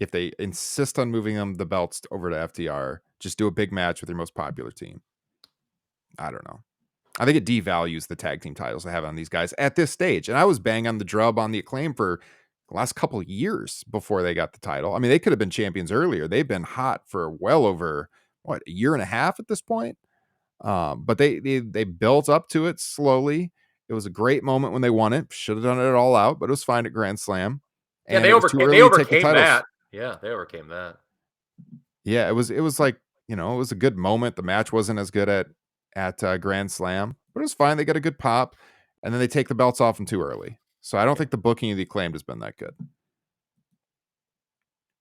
If they insist on moving them the belts over to FTR, just do a big match with your most popular team. I don't know. I think it devalues the tag team titles I have on these guys at this stage. And I was banging on the drum on the Acclaim for the last couple of years before they got the title. I mean, they could have been champions earlier. They've been hot for well over what, a year and a half at this point. But they built up to it slowly. It was a great moment when they won it. Should have done it all out, but it was fine at Grand Slam. Yeah, And it was too early to take the titles. that. Yeah, they overcame that. Yeah, it was like, it was a good moment. The match wasn't as good at Grand Slam, but it was fine. They got a good pop, and then they take the belts off them too early. So I don't Yeah, think the booking of the Acclaimed has been that good.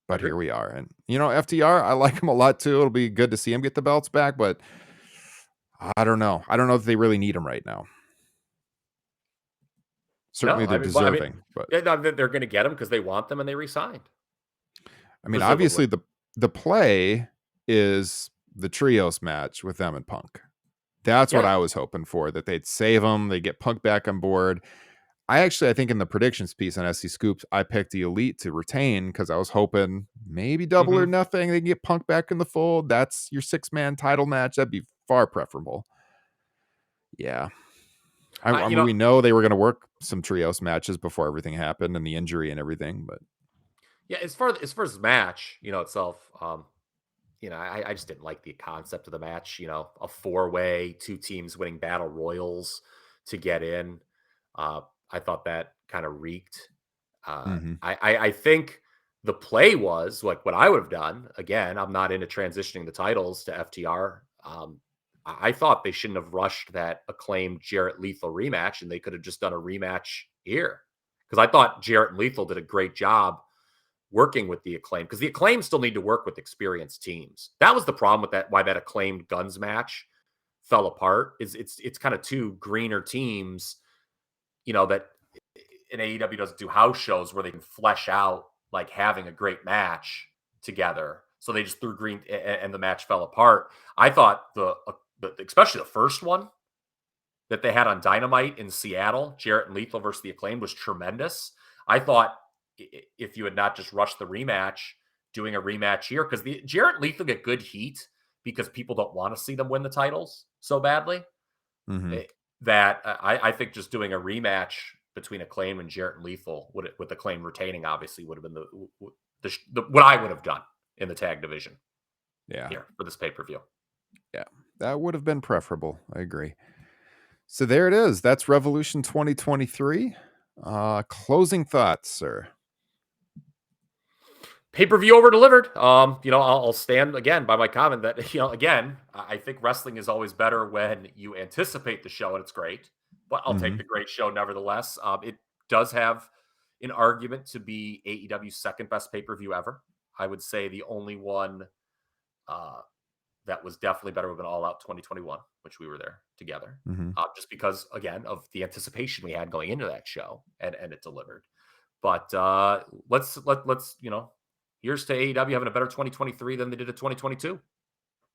But agree. here we are, and FTR, I like him a lot too. It'll be good to see him get the belts back, but I don't know. I don't know if they really need them right now. Certainly, No, they're deserving, but yeah, no, they're going to get them because they want them and they resigned, I mean, presumably. obviously the play is the trios match with them and Punk. That's what Yeah. I was hoping for, that they'd save him, they get Punk back on board. I think in the predictions piece on SC Scoops, I picked the Elite to retain because I was hoping maybe Double or Hmm. Nothing, they can get Punk back in the fold. That's your 6-man title match. That'd be far preferable. Yeah. I You mean, know, we know they were going to work some trios matches before everything happened and the injury and everything, but yeah. As far as the match, itself, I just didn't like the concept of the match. A four-way, two teams winning battle royals to get in. Uh, I thought that kind of reeked. mm-hmm. I think the play was like what I would have done. Again, I'm not into transitioning the titles to FTR. I thought they shouldn't have rushed that acclaimed Jarrett Lethal rematch, and they could have just done a rematch here because I thought Jarrett and Lethal did a great job working with the acclaim because the acclaim still need to work with experienced teams. That was the problem with that, why that acclaimed guns match fell apart. Is it's kind of two greener teams, that in AEW doesn't do house shows where they can flesh out like having a great match together. So they just threw green and the match fell apart. I thought especially the first one that they had on Dynamite in Seattle, Jarrett and Lethal versus the Acclaim, was tremendous. I thought if you had not just rushed the rematch, doing a rematch here, because the Jarrett and Lethal get good heat because people don't want to see them win the titles so badly. Mm-hmm. That I think just doing a rematch between Acclaim and Jarrett and Lethal, with Acclaim retaining, obviously would have been what I would have done in the tag division Yeah. here for this pay-per-view. Yeah. That would have been preferable. I agree. So there it is. That's Revolution 2023. Closing thoughts, sir. Pay-per-view over delivered. I'll stand again by my comment that, again, I think wrestling is always better when you anticipate the show and it's great, but I'll take Mhm. the great show nevertheless. It does have an argument to be AEW's second best pay-per-view ever. I would say the only one uh, that was definitely better would have been All Out 2021, which we were there together. Mhm. Just because, again, of the anticipation we had going into that show, and it delivered. But let's here's to AEW having a better 2023 than they did in 2022,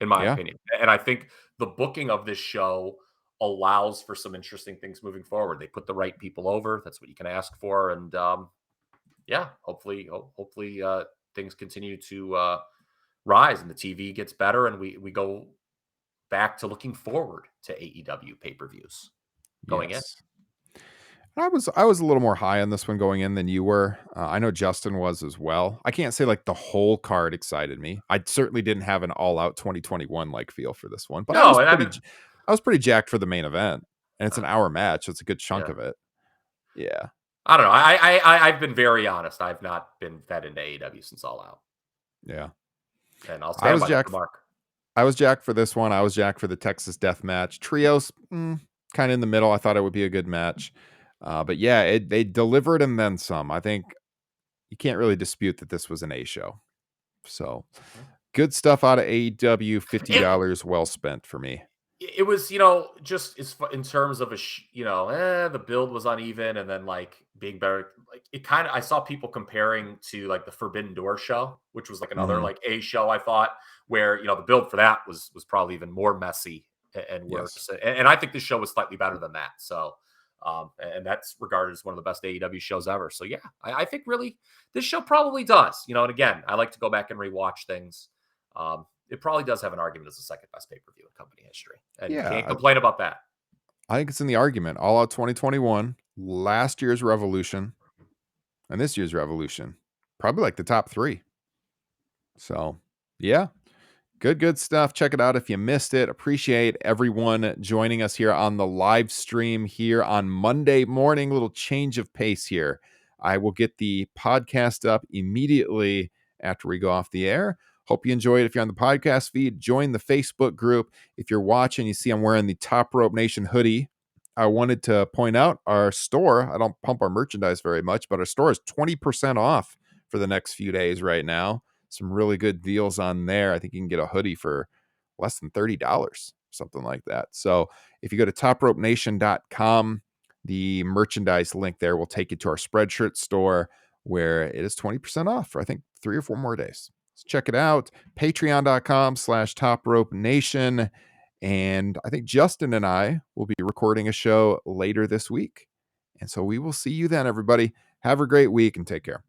in my Yeah. opinion. And I think the booking of this show allows for some interesting things moving forward. They put the right people over. That's what you can ask for. And yeah, hopefully things continue to rise and the TV gets better and we go back to looking forward to AEW pay-per-views going in. Yes. I was a little more high on this one going in than you were. I know Justin was as well. I can't say like the whole card excited me. I certainly didn't have an all out 2021 like feel for this one, but No, and I mean, I was pretty jacked for the main event, and it's uh, an hour match, so it's a good chunk yeah. of it. Yeah, I don't know. I've been very honest. I've not been that into AEW since All Out, yeah. and I'll I stand was by that jacked. remark. I was jacked for this one. I was jacked for the Texas Death Match trios. Kind of in the middle. I thought it would be a good match, but yeah, they delivered and then some. I think you can't really dispute that this was an A show. So good stuff out of AEW. It $50 well spent for me. it was, just in terms of the build was uneven, and then like being better. Like it kind of, I saw people comparing to like the Forbidden Door show, which was like another Mhm. like A show. I thought where the build for that was probably even more messy and Yes. worse. And I think this show was slightly better than that. So. And that's regarded as one of the best AEW shows ever. So yeah, I think really this show probably does. And again, I like to go back and rewatch things. It probably does have an argument as the second best pay per view in company history, and Yeah, can't complain about that. I think it's in the argument. All Out 2021, last year's Revolution, and this year's Revolution. Probably like the top 3. So, yeah. Good stuff. Check it out if you missed it. Appreciate everyone joining us here on the live stream here on Monday morning. Little change of pace here. I will get the podcast up immediately after we go off the air. Hope you enjoy it. If you're on the podcast feed, join the Facebook group. If you're watching, you see I'm wearing the Top Rope Nation hoodie. I wanted to point out our store. I don't pump our merchandise very much, but our store is 20% off for the next few days right now. Some really good deals on there. I think you can get a hoodie for less than $30, something like that. So if you go to topropenation.com, the merchandise link there will take you to our Spreadshirt store where it is 20% off for I think 3 or 4 more days. So check it out. Patreon.com/topropenation. And I think Justin and I will be recording a show later this week. And so we will see you then, everybody. Have a great week and take care.